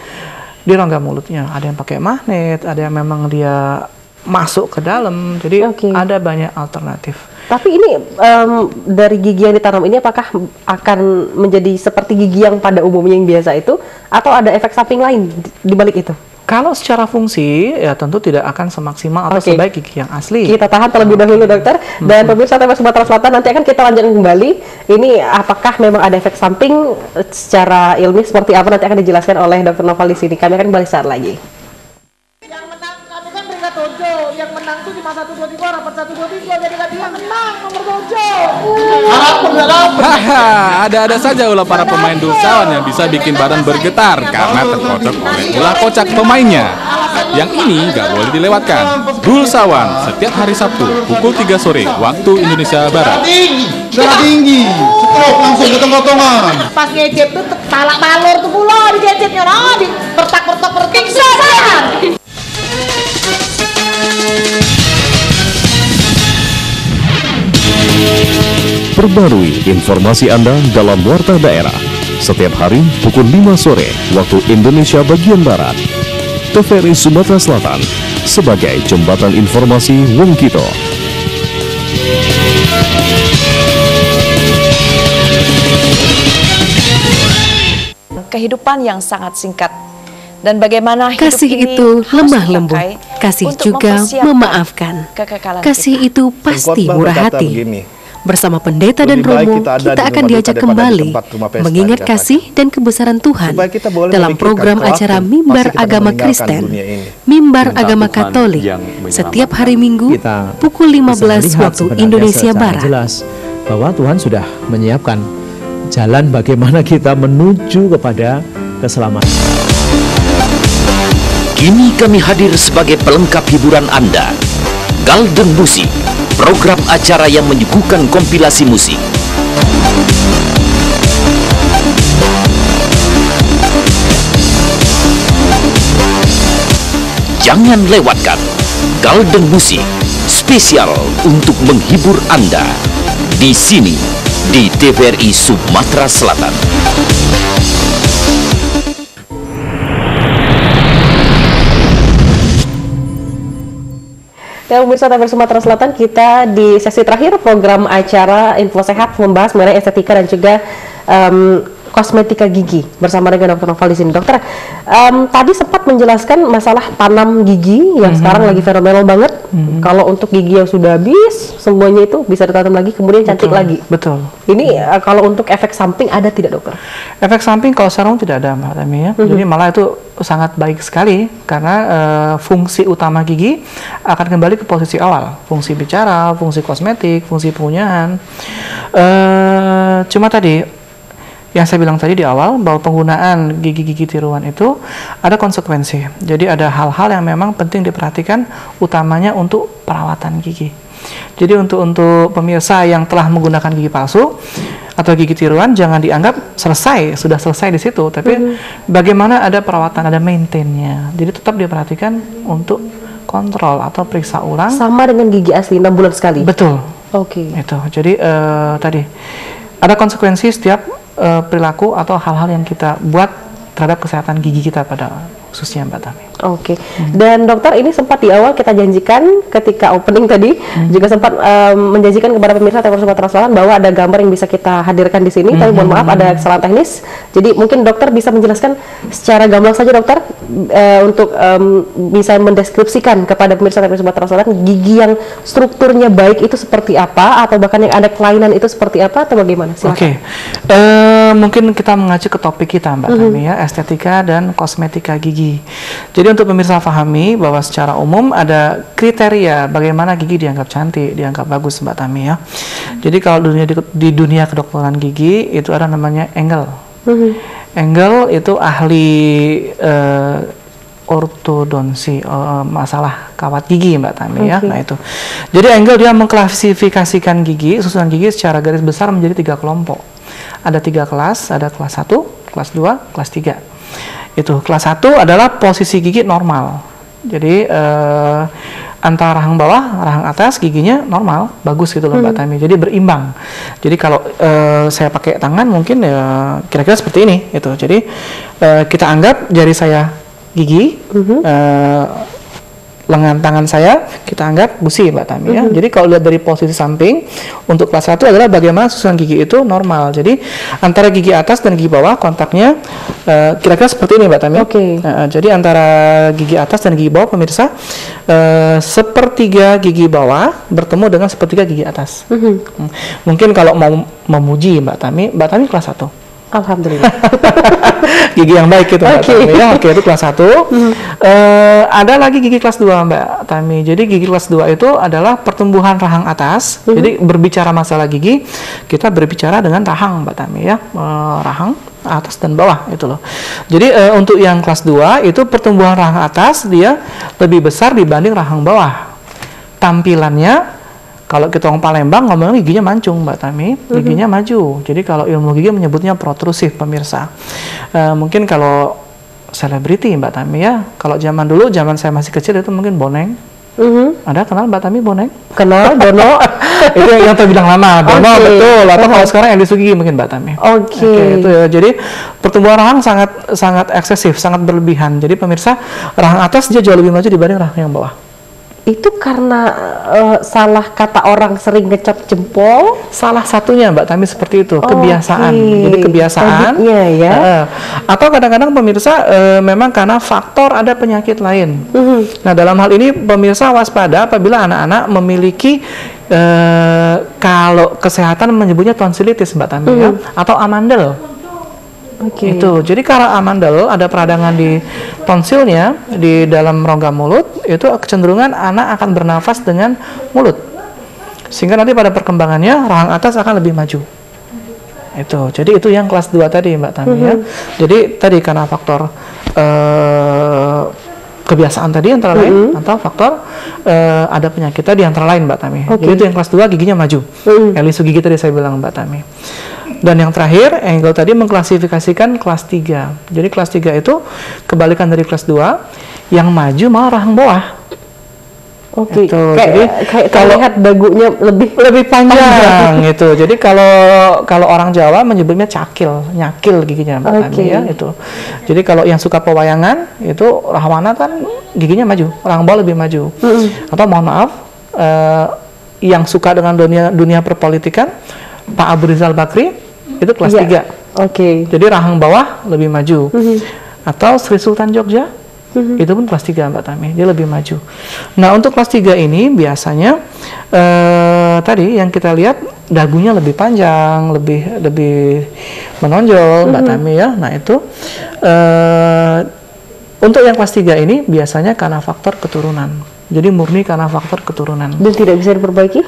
di rongga mulutnya. Ada yang pakai magnet, ada yang memang dia masuk ke dalam. Jadi ada banyak alternatif. Tapi ini dari gigi yang ditanam ini apakah akan menjadi seperti gigi yang pada umumnya yang biasa itu, atau ada efek samping lain di balik itu? Kalau secara fungsi, ya tentu tidak akan semaksimal atau sebaik gigi yang asli. Kita tahan terlebih dahulu, dokter. Dan pemirsa TVR Sumatera Selatan, nanti akan kita lanjutkan kembali. Ini apakah memang ada efek samping secara ilmiah seperti apa, nanti akan dijelaskan oleh Dr. Noval di sini. Kami akan kembali saat lagi. Yang menang kami kan peringkat 7, yang menang tuh 5123, rapat 123, jadi kan dia menang nomor 7. Ada-ada saja ulah para pemain dulsawan yang bisa bikin badan bergetar karena terkocok oleh ulah kocak pemainnya. Yang ini gak boleh dilewatkan. Dulsawan setiap hari Sabtu pukul 3 sore waktu Indonesia Barat. Darah tinggi, ceplok langsung potong-potongan. Pas ngejep tuh talak balur tuh pula dijejepnya, di pertak-pertak pingsan. Perbarui informasi Anda dalam Warta Daerah setiap hari pukul 5 sore waktu Indonesia bagian Barat. TVRI Sumatera Selatan sebagai jembatan informasi Wong Kito. Kehidupan yang sangat singkat, dan bagaimana hidup kasih ini itu harus lemah lembut, dipakai kasih untuk juga mempersiapkan memaafkan. kekekalan Kasih kita. itu pasti murah hati. Bersama pendeta dan romo, kita akan diajak kembali mengingat kasih dan kebesaran Tuhan dalam program acara Mimbar Agama Kristen, Mimbar Agama Katolik, setiap hari Minggu pukul 15 waktu Indonesia Barat. Jelas bahwa Tuhan sudah menyiapkan jalan bagaimana kita menuju kepada keselamatan. Kini kami hadir sebagai pelengkap hiburan Anda. Golden Musik, program acara yang menyuguhkan kompilasi musik. Jangan lewatkan Golden Musik, spesial untuk menghibur Anda. Di sini, di TVRI Sumatera Selatan. Ya, pemirsa TVRI Sumatera Selatan, kita di sesi terakhir program acara Info Sehat membahas mengenai estetika dan juga kosmetika gigi bersama dengan Dr. Noval di sini. Dokter, tadi sempat menjelaskan masalah tanam gigi yang sekarang lagi fenomenal banget. Kalau untuk gigi yang sudah habis, semuanya itu bisa ditanam lagi, kemudian cantik lagi. Betul. Ini kalau untuk efek samping ada tidak, dokter? Efek samping kalau sekarang tidak ada, Mbak Tami ya. Jadi malah itu sangat baik sekali karena fungsi utama gigi akan kembali ke posisi awal, fungsi bicara, fungsi kosmetik, fungsi pengunyahan. Cuma tadi yang saya bilang tadi di awal bahwa penggunaan gigi-gigi tiruan itu ada konsekuensi. Jadi ada hal-hal yang memang penting diperhatikan, utamanya untuk perawatan gigi. Jadi untuk pemirsa yang telah menggunakan gigi palsu atau gigi tiruan, jangan dianggap sudah selesai di situ, tapi bagaimana ada perawatan, ada maintainnya. Jadi tetap diperhatikan untuk kontrol atau periksa ulang. Sama dengan gigi asli 6 bulan sekali. Betul. Oke. Itu. Jadi tadi ada konsekuensi setiap perilaku atau hal-hal yang kita buat terhadap kesehatan gigi kita pada khususnya Mbak Tami. Oke. Dan dokter, ini sempat di awal kita janjikan ketika opening tadi juga sempat menjanjikan kepada pemirsa TVRI Sumatera Selatan bahwa ada gambar yang bisa kita hadirkan di sini. Tapi mohon maaf ada kesalahan teknis. Jadi mungkin dokter bisa menjelaskan secara gamblang saja, dokter, untuk bisa mendeskripsikan kepada pemirsa TVRI Sumatera Selatan gigi yang strukturnya baik itu seperti apa, atau bahkan yang ada kelainan itu seperti apa, atau bagaimana? Silakan. Oke. Mungkin kita mengacu ke topik kita Mbak Tami ya, estetika dan kosmetika gigi. Jadi untuk pemirsa pahami bahwa secara umum ada kriteria bagaimana gigi dianggap cantik, dianggap bagus Mbak Tami ya. Jadi kalau di dunia kedokteran gigi itu ada namanya angle. Angle itu ahli ortodonsi, masalah kawat gigi Mbak Tami ya. Nah itu. Jadi angle dia mengklasifikasikan gigi, susunan gigi secara garis besar menjadi 3 kelompok. Ada 3 kelas, ada kelas 1, kelas 2, kelas 3. Itu kelas 1 adalah posisi gigi normal. Jadi antara rahang bawah, rahang atas giginya normal, bagus gitu loh Mbak Tami. Jadi berimbang. Jadi kalau saya pakai tangan mungkin ya kira-kira seperti ini gitu. Jadi kita anggap jari saya gigi, lengan tangan saya kita anggap gusi Mbak Tami ya. Jadi kalau lihat dari posisi samping untuk kelas 1 adalah bagaimana susunan gigi itu normal. Jadi antara gigi atas dan gigi bawah kontaknya kira-kira seperti ini Mbak Tami. Jadi antara gigi atas dan gigi bawah pemirsa sepertiga gigi bawah bertemu dengan sepertiga gigi atas. Mungkin kalau mau memuji Mbak Tami kelas 1. Alhamdulillah. Gigi yang baik itu Mbak Tami ya. Oke, itu kelas 1. Ada lagi gigi kelas 2 Mbak Tami. Jadi gigi kelas 2 itu adalah pertumbuhan rahang atas. Jadi berbicara masalah gigi, kita berbicara dengan rahang Mbak Tami ya. Rahang atas dan bawah itu loh. Jadi untuk yang kelas 2 itu pertumbuhan rahang atas dia lebih besar dibanding rahang bawah. Tampilannya kalau kita orang Palembang ngomongnya giginya mancung Mbak Tami, giginya maju. Jadi kalau ilmu gigi menyebutnya protrusif pemirsa. Mungkin kalau selebriti Mbak Tami ya, kalau zaman dulu, zaman saya masih kecil itu mungkin Boneng. Ada kenal Mbak Tami Boneng? Kenal, Dono. Itu yang terbilang lama, Dono betul. Atau kalau sekarang yang Gigi mungkin Mbak Tami. Itu ya. Jadi pertumbuhan rahang sangat eksesif, sangat berlebihan. Jadi pemirsa, rahang atas dia jauh lebih maju dibanding rahang yang bawah. Itu karena salah kata orang sering ngecap jempol? Salah satunya Mbak Tami seperti itu, kebiasaan. Jadi kebiasaan ya. Atau kadang-kadang pemirsa memang karena faktor ada penyakit lain. Nah dalam hal ini pemirsa waspada apabila anak-anak memiliki kalau kesehatan menyebutnya tonsilitis Mbak Tami ya, atau amandel. Itu jadi karena amandel ada peradangan di tonsilnya di dalam rongga mulut, itu kecenderungan anak akan bernafas dengan mulut, sehingga nanti pada perkembangannya rahang atas akan lebih maju. Itu jadi itu yang kelas 2 tadi Mbak Tami ya. Jadi tadi karena faktor kebiasaan tadi antara lain, atau faktor ada penyakit tadi antara lain Mbak Tami. Jadi itu yang kelas 2 giginya maju. Elisu gigi tadi saya bilang Mbak Tami. Dan yang terakhir, Engel tadi mengklasifikasikan kelas 3. Jadi kelas 3 itu kebalikan dari kelas 2, yang maju malah rahang bawah. Kayak kalau lihat dagunya lebih panjang gitu. Jadi kalau orang Jawa menyebutnya nyakil giginya Mbak Tami ya itu. Jadi kalau yang suka pewayangan itu rahwana kan giginya maju, rahang bawah lebih maju. Atau mohon maaf yang suka dengan dunia perpolitikan, Pak Abu Rizal Bakri itu kelas 3. Jadi rahang bawah lebih maju. Atau Sri Sultan Jogja itu pun kelas 3 Mbak Tami, dia lebih maju. Nah untuk kelas 3 ini biasanya tadi yang kita lihat dagunya lebih panjang, lebih menonjol Mbak Tami ya. Nah itu untuk yang kelas 3 ini biasanya karena faktor keturunan. Jadi murni karena faktor keturunan. Dan tidak bisa diperbaiki?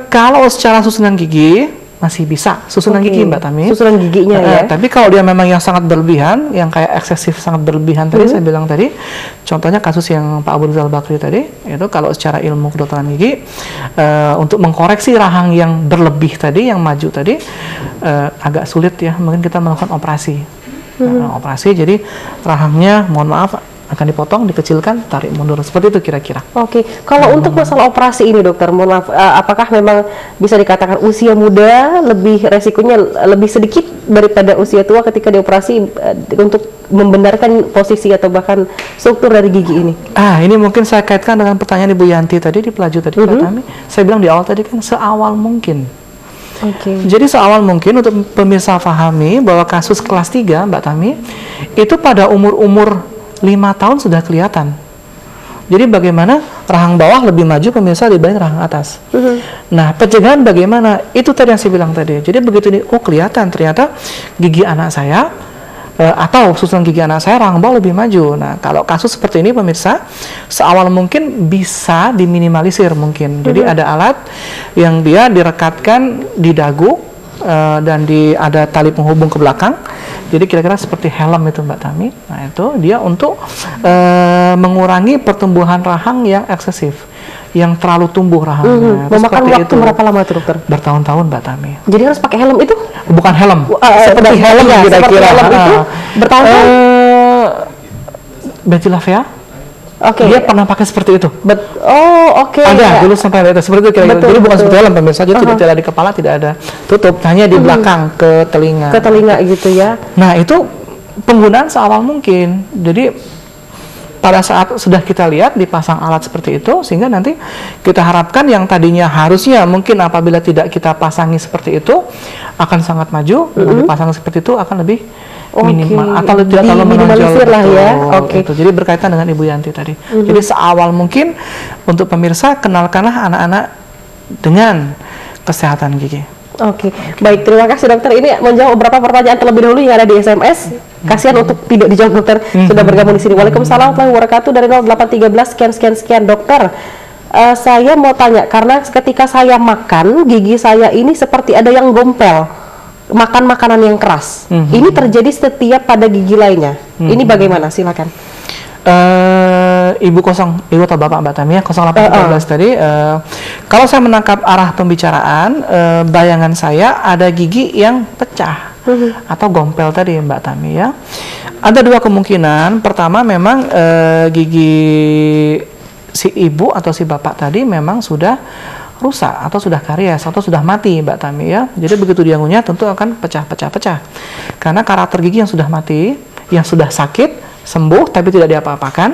Kalau secara susunan gigi masih bisa susunan gigi Mbak Tami. Susunan giginya ya. Tapi kalau dia memang yang sangat berlebihan, yang kayak eksesif sangat berlebihan tadi saya bilang tadi, contohnya kasus yang Pak Abu Rizal Bakri tadi, itu kalau secara ilmu kedokteran gigi untuk mengkoreksi rahang yang berlebih tadi, yang maju tadi agak sulit ya. Mungkin kita melakukan operasi. Operasi jadi rahangnya mohon maaf akan dipotong, dikecilkan, tarik mundur, seperti itu kira-kira. Kalau untuk masalah operasi ini dokter, mohon maaf, apakah memang bisa dikatakan usia muda lebih resikonya lebih sedikit daripada usia tua ketika dioperasi untuk membenarkan posisi atau bahkan struktur dari gigi ini? Ini mungkin saya kaitkan dengan pertanyaan Ibu Yanti tadi di pelaju tadi Mbak Tami. Saya bilang di awal tadi kan seawal mungkin. Jadi seawal mungkin untuk pemirsa pahami bahwa kasus kelas 3 Mbak Tami itu pada umur 5 tahun sudah kelihatan. Jadi bagaimana rahang bawah lebih maju pemirsa dibanding rahang atas. Nah pencegahan bagaimana? Itu tadi yang saya bilang tadi. Jadi begitu ini, kelihatan ternyata gigi anak saya atau susunan gigi anak saya rahang bawah lebih maju. Nah kalau kasus seperti ini pemirsa, seawal mungkin bisa diminimalisir mungkin. Jadi ada alat yang dia direkatkan di dagu dan ada tali penghubung ke belakang. Jadi kira-kira seperti helm itu Mbak Tami. Nah itu dia untuk mengurangi pertumbuhan rahang yang eksesif, yang terlalu tumbuh rahangnya. Memakan waktu berapa lama tuh dokter? Bertahun-tahun Mbak Tami. Jadi harus pakai helm itu? Bukan helm, seperti helm kira-kira. Itu bertahun-tahun? Betty Lavea. Dia pernah pakai seperti itu. Ada dulu sampai itu seperti itu kira-kira. Jadi bukan seperti helm pemirsa, jadi tidak ada di kepala, tidak ada tutup, hanya di belakang ke telinga. Ke telinga gitu ya. Nah itu penggunaan seawal mungkin. Jadi pada saat sudah kita lihat dipasang alat seperti itu, sehingga nanti kita harapkan yang tadinya harusnya mungkin apabila tidak kita pasangi seperti itu akan sangat maju, dengan dipasang seperti itu akan lebih minimal atau tidak terlalu menonjol lah ya. Itu. Jadi berkaitan dengan Ibu Yanti tadi. Jadi seawal mungkin untuk pemirsa, kenalkanlah anak-anak dengan kesehatan gigi. Baik, terima kasih dokter. Ini menjawab beberapa pertanyaan terlebih dahulu yang ada di SMS. Kasihan untuk tidak dijawab dokter. Sudah bergabung di sini. Waalaikumsalam warahmatullahi wabarakatuh dari 0813 sekian dokter. Saya mau tanya karena ketika saya makan gigi saya ini seperti ada yang gompel. Makan makanan yang keras. Ini terjadi setiap pada gigi lainnya. Ini bagaimana? Silakan. Ibu atau Bapak Mbak Tami ya 0813 tadi, kalau saya menangkap arah pembicaraan, bayangan saya ada gigi yang pecah atau gompel tadi Mbak Tami ya. Ada dua kemungkinan. Pertama memang gigi si ibu atau si bapak tadi memang sudah rusak atau sudah karies atau sudah mati Mbak Tami ya. Jadi begitu dia ngunyah tentu akan pecah-pecah karena karakter gigi yang sudah mati, yang sudah sakit sembuh tapi tidak diapa-apakan,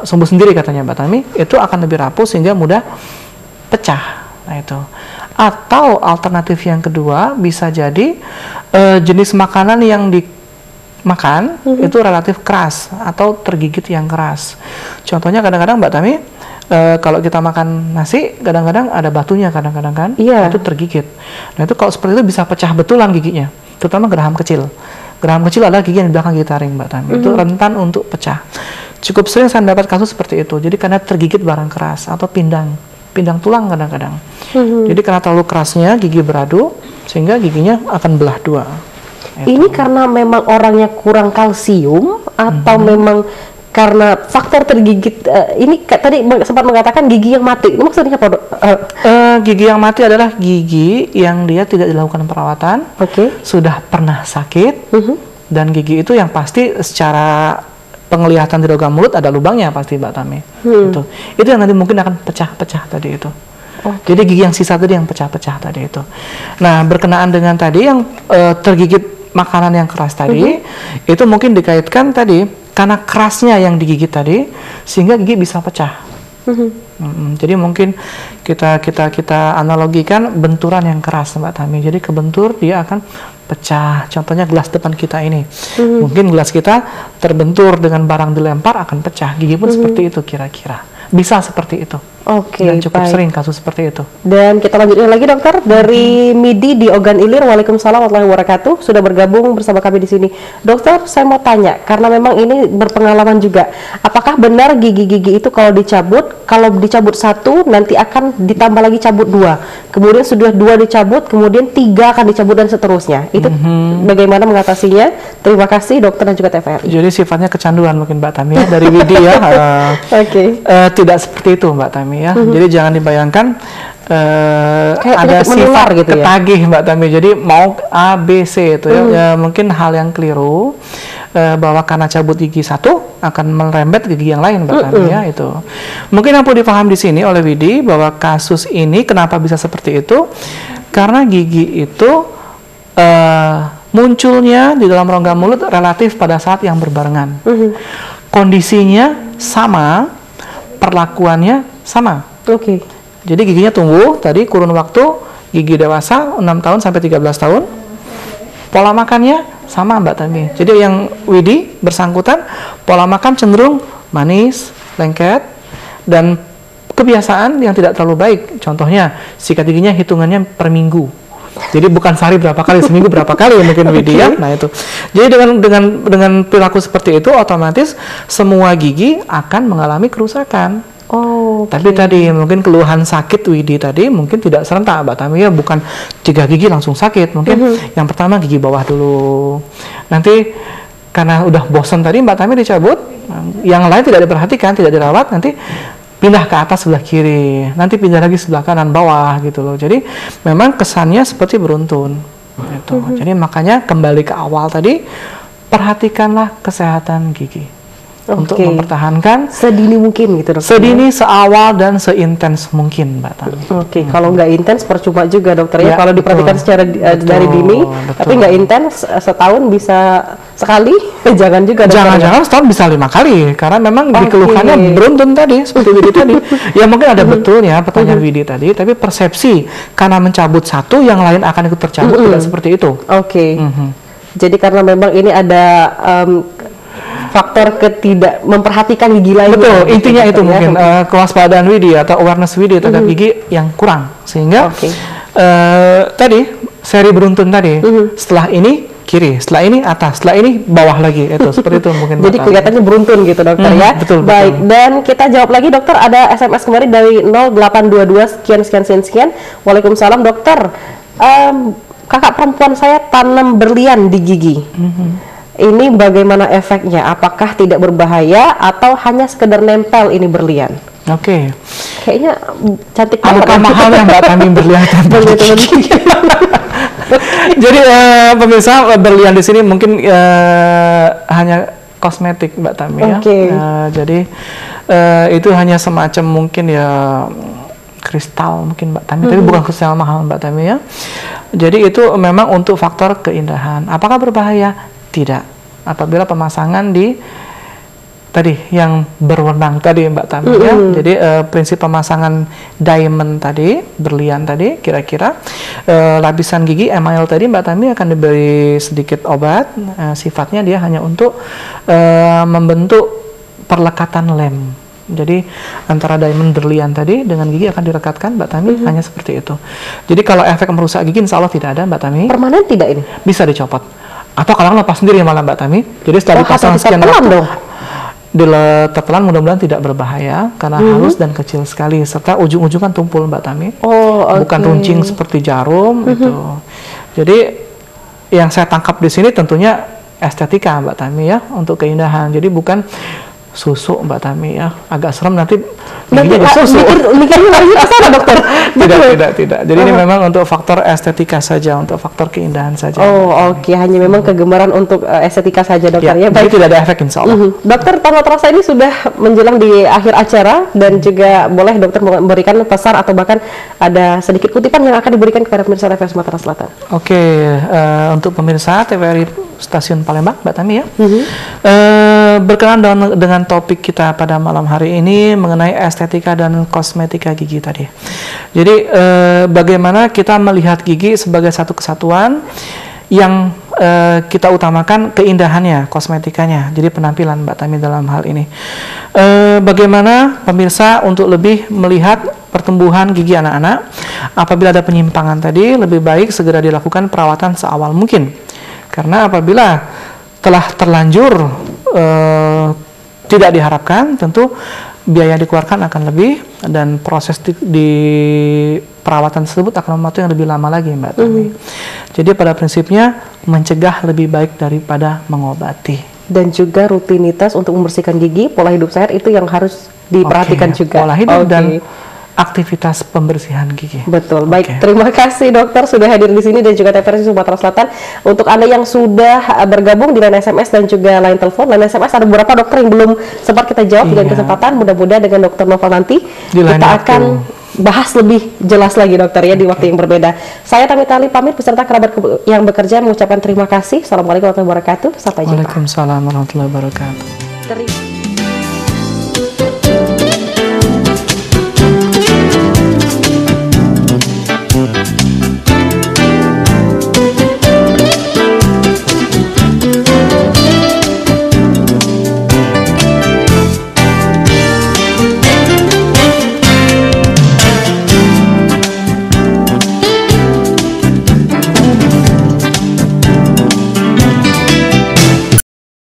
sembuh sendiri katanya Mbak Tami, itu akan lebih rapuh sehingga mudah pecah. Nah itu. Atau alternatif yang kedua bisa jadi jenis makanan yang dimakan itu relatif keras atau tergigit yang keras. Contohnya kadang-kadang Mbak Tami, kalau kita makan nasi kadang-kadang ada batunya kadang-kadang kan, itu tergigit. Nah itu kalau seperti itu bisa pecah betulan giginya, terutama geraham kecil. Geraham kecil adalah gigi yang di belakang gigi taring Mbak Tami, itu rentan untuk pecah. Cukup sering saya mendapat kasus seperti itu. Jadi karena tergigit barang keras atau pindang tulang kadang-kadang. Jadi karena terlalu kerasnya gigi beradu sehingga giginya akan belah dua. Ini karena memang orangnya kurang kalsium atau memang karena faktor tergigit, ini tadi sempat mengatakan gigi yang mati. Ini maksudnya apa, Dok? Gigi yang mati adalah gigi yang dia tidak dilakukan perawatan, sudah pernah sakit, dan gigi itu yang pasti secara penglihatan di rongga mulut ada lubangnya pasti Mbak Tami. Itu yang nanti mungkin akan pecah-pecah tadi itu. Jadi gigi yang sisa tadi yang pecah-pecah tadi itu. Nah berkenaan dengan tadi yang tergigit makanan yang keras tadi, itu mungkin dikaitkan tadi karena kerasnya yang digigit tadi sehingga gigi bisa pecah. Jadi mungkin kita analogikan benturan yang keras Mbak Tami. Jadi kebentur dia akan pecah. Contohnya gelas depan kita ini, mungkin gelas kita terbentur dengan barang dilempar akan pecah. Gigi pun seperti itu kira-kira. Bisa seperti itu. Dan cukup sering kasus seperti itu. Dan kita lanjutkan lagi dokter dari Midi di Ogan Ilir. Waalaikumsalam warahmatullahi wabarakatuh. Sudah bergabung bersama kami di sini. Dokter, saya mau tanya karena memang ini berpengalaman juga. Apakah benar gigi-gigi itu kalau dicabut satu nanti akan ditambah lagi cabut dua. Kemudian sudah dua dicabut, kemudian tiga akan dicabut dan seterusnya. Itu bagaimana mengatasinya? Terima kasih dokter dan juga TVRI. Jadi sifatnya kecanduan mungkin Mbak Tami ya, dari Widi ya. Tidak seperti itu Mbak Tami ya. Jadi jangan dibayangkan ada sifat gitu ketagih Mbak Tami. Jadi mau A, B, C itu ya, mungkin hal yang keliru bahwa karena cabut gigi satu akan merembet gigi yang lain Mbak Tami ya itu. Mungkin yang perlu dipaham di sini oleh Widi bahwa kasus ini kenapa bisa seperti itu? Karena gigi itu munculnya di dalam rongga mulut relatif pada saat yang berbarengan. Kondisinya sama, perlakuannya sama. Jadi giginya tumbuh tadi kurun waktu gigi dewasa 6 tahun sampai 13 tahun. Pola makannya sama Mbak Tami. Jadi yang Widi bersangkutan pola makan cenderung manis, lengket, dan kebiasaan yang tidak terlalu baik. Contohnya sikat giginya hitungannya per minggu. Jadi bukan sehari berapa kali, seminggu berapa kali mungkin Widi ya. Nah itu. Jadi dengan perilaku seperti itu otomatis semua gigi akan mengalami kerusakan. Tapi tadi mungkin keluhan sakit Widi tadi mungkin tidak serentak Mbak Tami ya, bukan 3 gigi langsung sakit. Mungkin yang pertama gigi bawah dulu. Nanti karena udah bosan tadi Mbak Tami dicabut, yang lain tidak diperhatikan, tidak dirawat, nanti pindah ke atas sebelah kiri, nanti pindah lagi sebelah kanan bawah gitu loh. Jadi memang kesannya seperti beruntun gitu. Jadi makanya kembali ke awal tadi, perhatikanlah kesehatan gigi untuk mempertahankan sedini mungkin gitu dokter. Sedini, seawal dan seintens mungkin Mbak Tami. Kalau nggak intens percuma juga dokter ya, kalau diperhatikan secara dari dini, tapi nggak intens setahun bisa sekali, jangan juga. Jangan-jangan setahun bisa 5 kali, karena memang dikeluhkannya beruntun tadi, seperti Widi tadi. Ya mungkin ada betulnya pertanyaan Widi tadi, tapi persepsi karena mencabut satu, yang lain akan ikut tercabut, tidak seperti itu. Jadi karena memang ini ada faktor ketidak memperhatikan gigi lainnya. Betul, intinya itu mungkin kewaspadaan Widi atau awareness Widi terhadap gigi yang kurang, sehingga tadi seri beruntun tadi, setelah ini kiri, setelah ini atas, setelah ini bawah lagi, itu seperti itu mungkin. Jadi kelihatannya beruntun gitu dokter ya. Betul, baik, betul. Dan kita jawab lagi dokter, ada SMS kemarin dari 0822 sekian. Waalaikumsalam dokter, kakak perempuan saya tanam berlian di gigi. Ini bagaimana efeknya? Apakah tidak berbahaya atau hanya sekedar nempel ini berlian? Kayaknya cantik banget. Apa mahal yang Mbak Tami berlian? Jadi pemirsa, berlian di sini mungkin hanya kosmetik Mbak Tami ya. Jadi itu hanya semacam mungkin ya kristal mungkin Mbak Tami, tapi bukan kristal mahal Mbak Tami ya. Jadi itu memang untuk faktor keindahan. Apakah berbahaya? Tidak. Apabila pemasangan di tadi yang berwenang tadi Mbak Tami ya. Jadi prinsip pemasangan diamond tadi, berlian tadi, kira-kira lapisan gigi email tadi Mbak Tami akan diberi sedikit obat. Sifatnya dia hanya untuk membentuk perlekatan lem. Jadi antara diamond berlian tadi dengan gigi akan direkatkan Mbak Tami, hanya seperti itu. Jadi kalau efek merusak gigi insya Allah tidak ada Mbak Tami. Permanen tidak ini? Bisa dicopot. Atau kalau lepas sendiri malah Mbak Tami. Jadi setelah dipasang sekian waktu, tertelan mudah-mudahan tidak berbahaya karena halus dan kecil sekali, serta ujung-ujung kan tumpul Mbak Tami. Bukan runcing seperti jarum gitu. Jadi yang saya tangkap di sini tentunya estetika Mbak Tami ya, untuk keindahan. Jadi bukan susu Mbak Tami ya, agak serem nanti susu. Mikirnya lagi ke sana dokter. Tidak. Jadi ini memang untuk faktor estetika saja, untuk faktor keindahan saja. Hanya memang kegemaran untuk estetika saja dokter ya. Baik, tidak ada efek insya Allah. Dokter, tanggal terasa ini sudah menjelang di akhir acara, dan juga boleh dokter memberikan pesan atau bahkan ada sedikit kutipan yang akan diberikan kepada pemirsa TVRI Sumatera Selatan. Untuk pemirsa TVRI Stasiun Palembang Mbak Tami ya, berkenan dengan topik kita pada malam hari ini mengenai estetika dan kosmetika gigi tadi. Jadi bagaimana kita melihat gigi sebagai satu kesatuan yang kita utamakan keindahannya, kosmetikanya, jadi penampilan Mbak Tami dalam hal ini. Bagaimana pemirsa untuk lebih melihat pertumbuhan gigi anak-anak, apabila ada penyimpangan tadi, lebih baik segera dilakukan perawatan seawal mungkin. Karena apabila telah terlanjur tidak diharapkan, tentu biaya dikeluarkan akan lebih, dan proses di perawatan tersebut akan memakan yang lebih lama lagi Mbak Tami. Jadi pada prinsipnya mencegah lebih baik daripada mengobati. Dan juga rutinitas untuk membersihkan gigi, pola hidup sehat itu yang harus diperhatikan juga. Pola hidup dan aktivitas pembersihan gigi. Betul. Baik, terima kasih dokter sudah hadir di sini, dan juga TVRI Sumatera Selatan. Untuk Anda yang sudah bergabung di line SMS dan juga line telepon, line SMS ada beberapa dokter yang belum sempat kita jawab dengan kesempatan. Mudah-mudahan dengan Dokter Novel nanti kita akan bahas lebih jelas lagi dokter ya, di waktu yang berbeda. Saya Tami Tali pamit beserta kerabat yang bekerja mengucapkan terima kasih. Assalamualaikum warahmatullahi wabarakatuh. Sampai jumpa. Waalaikumsalam warahmatullahi wabarakatuh.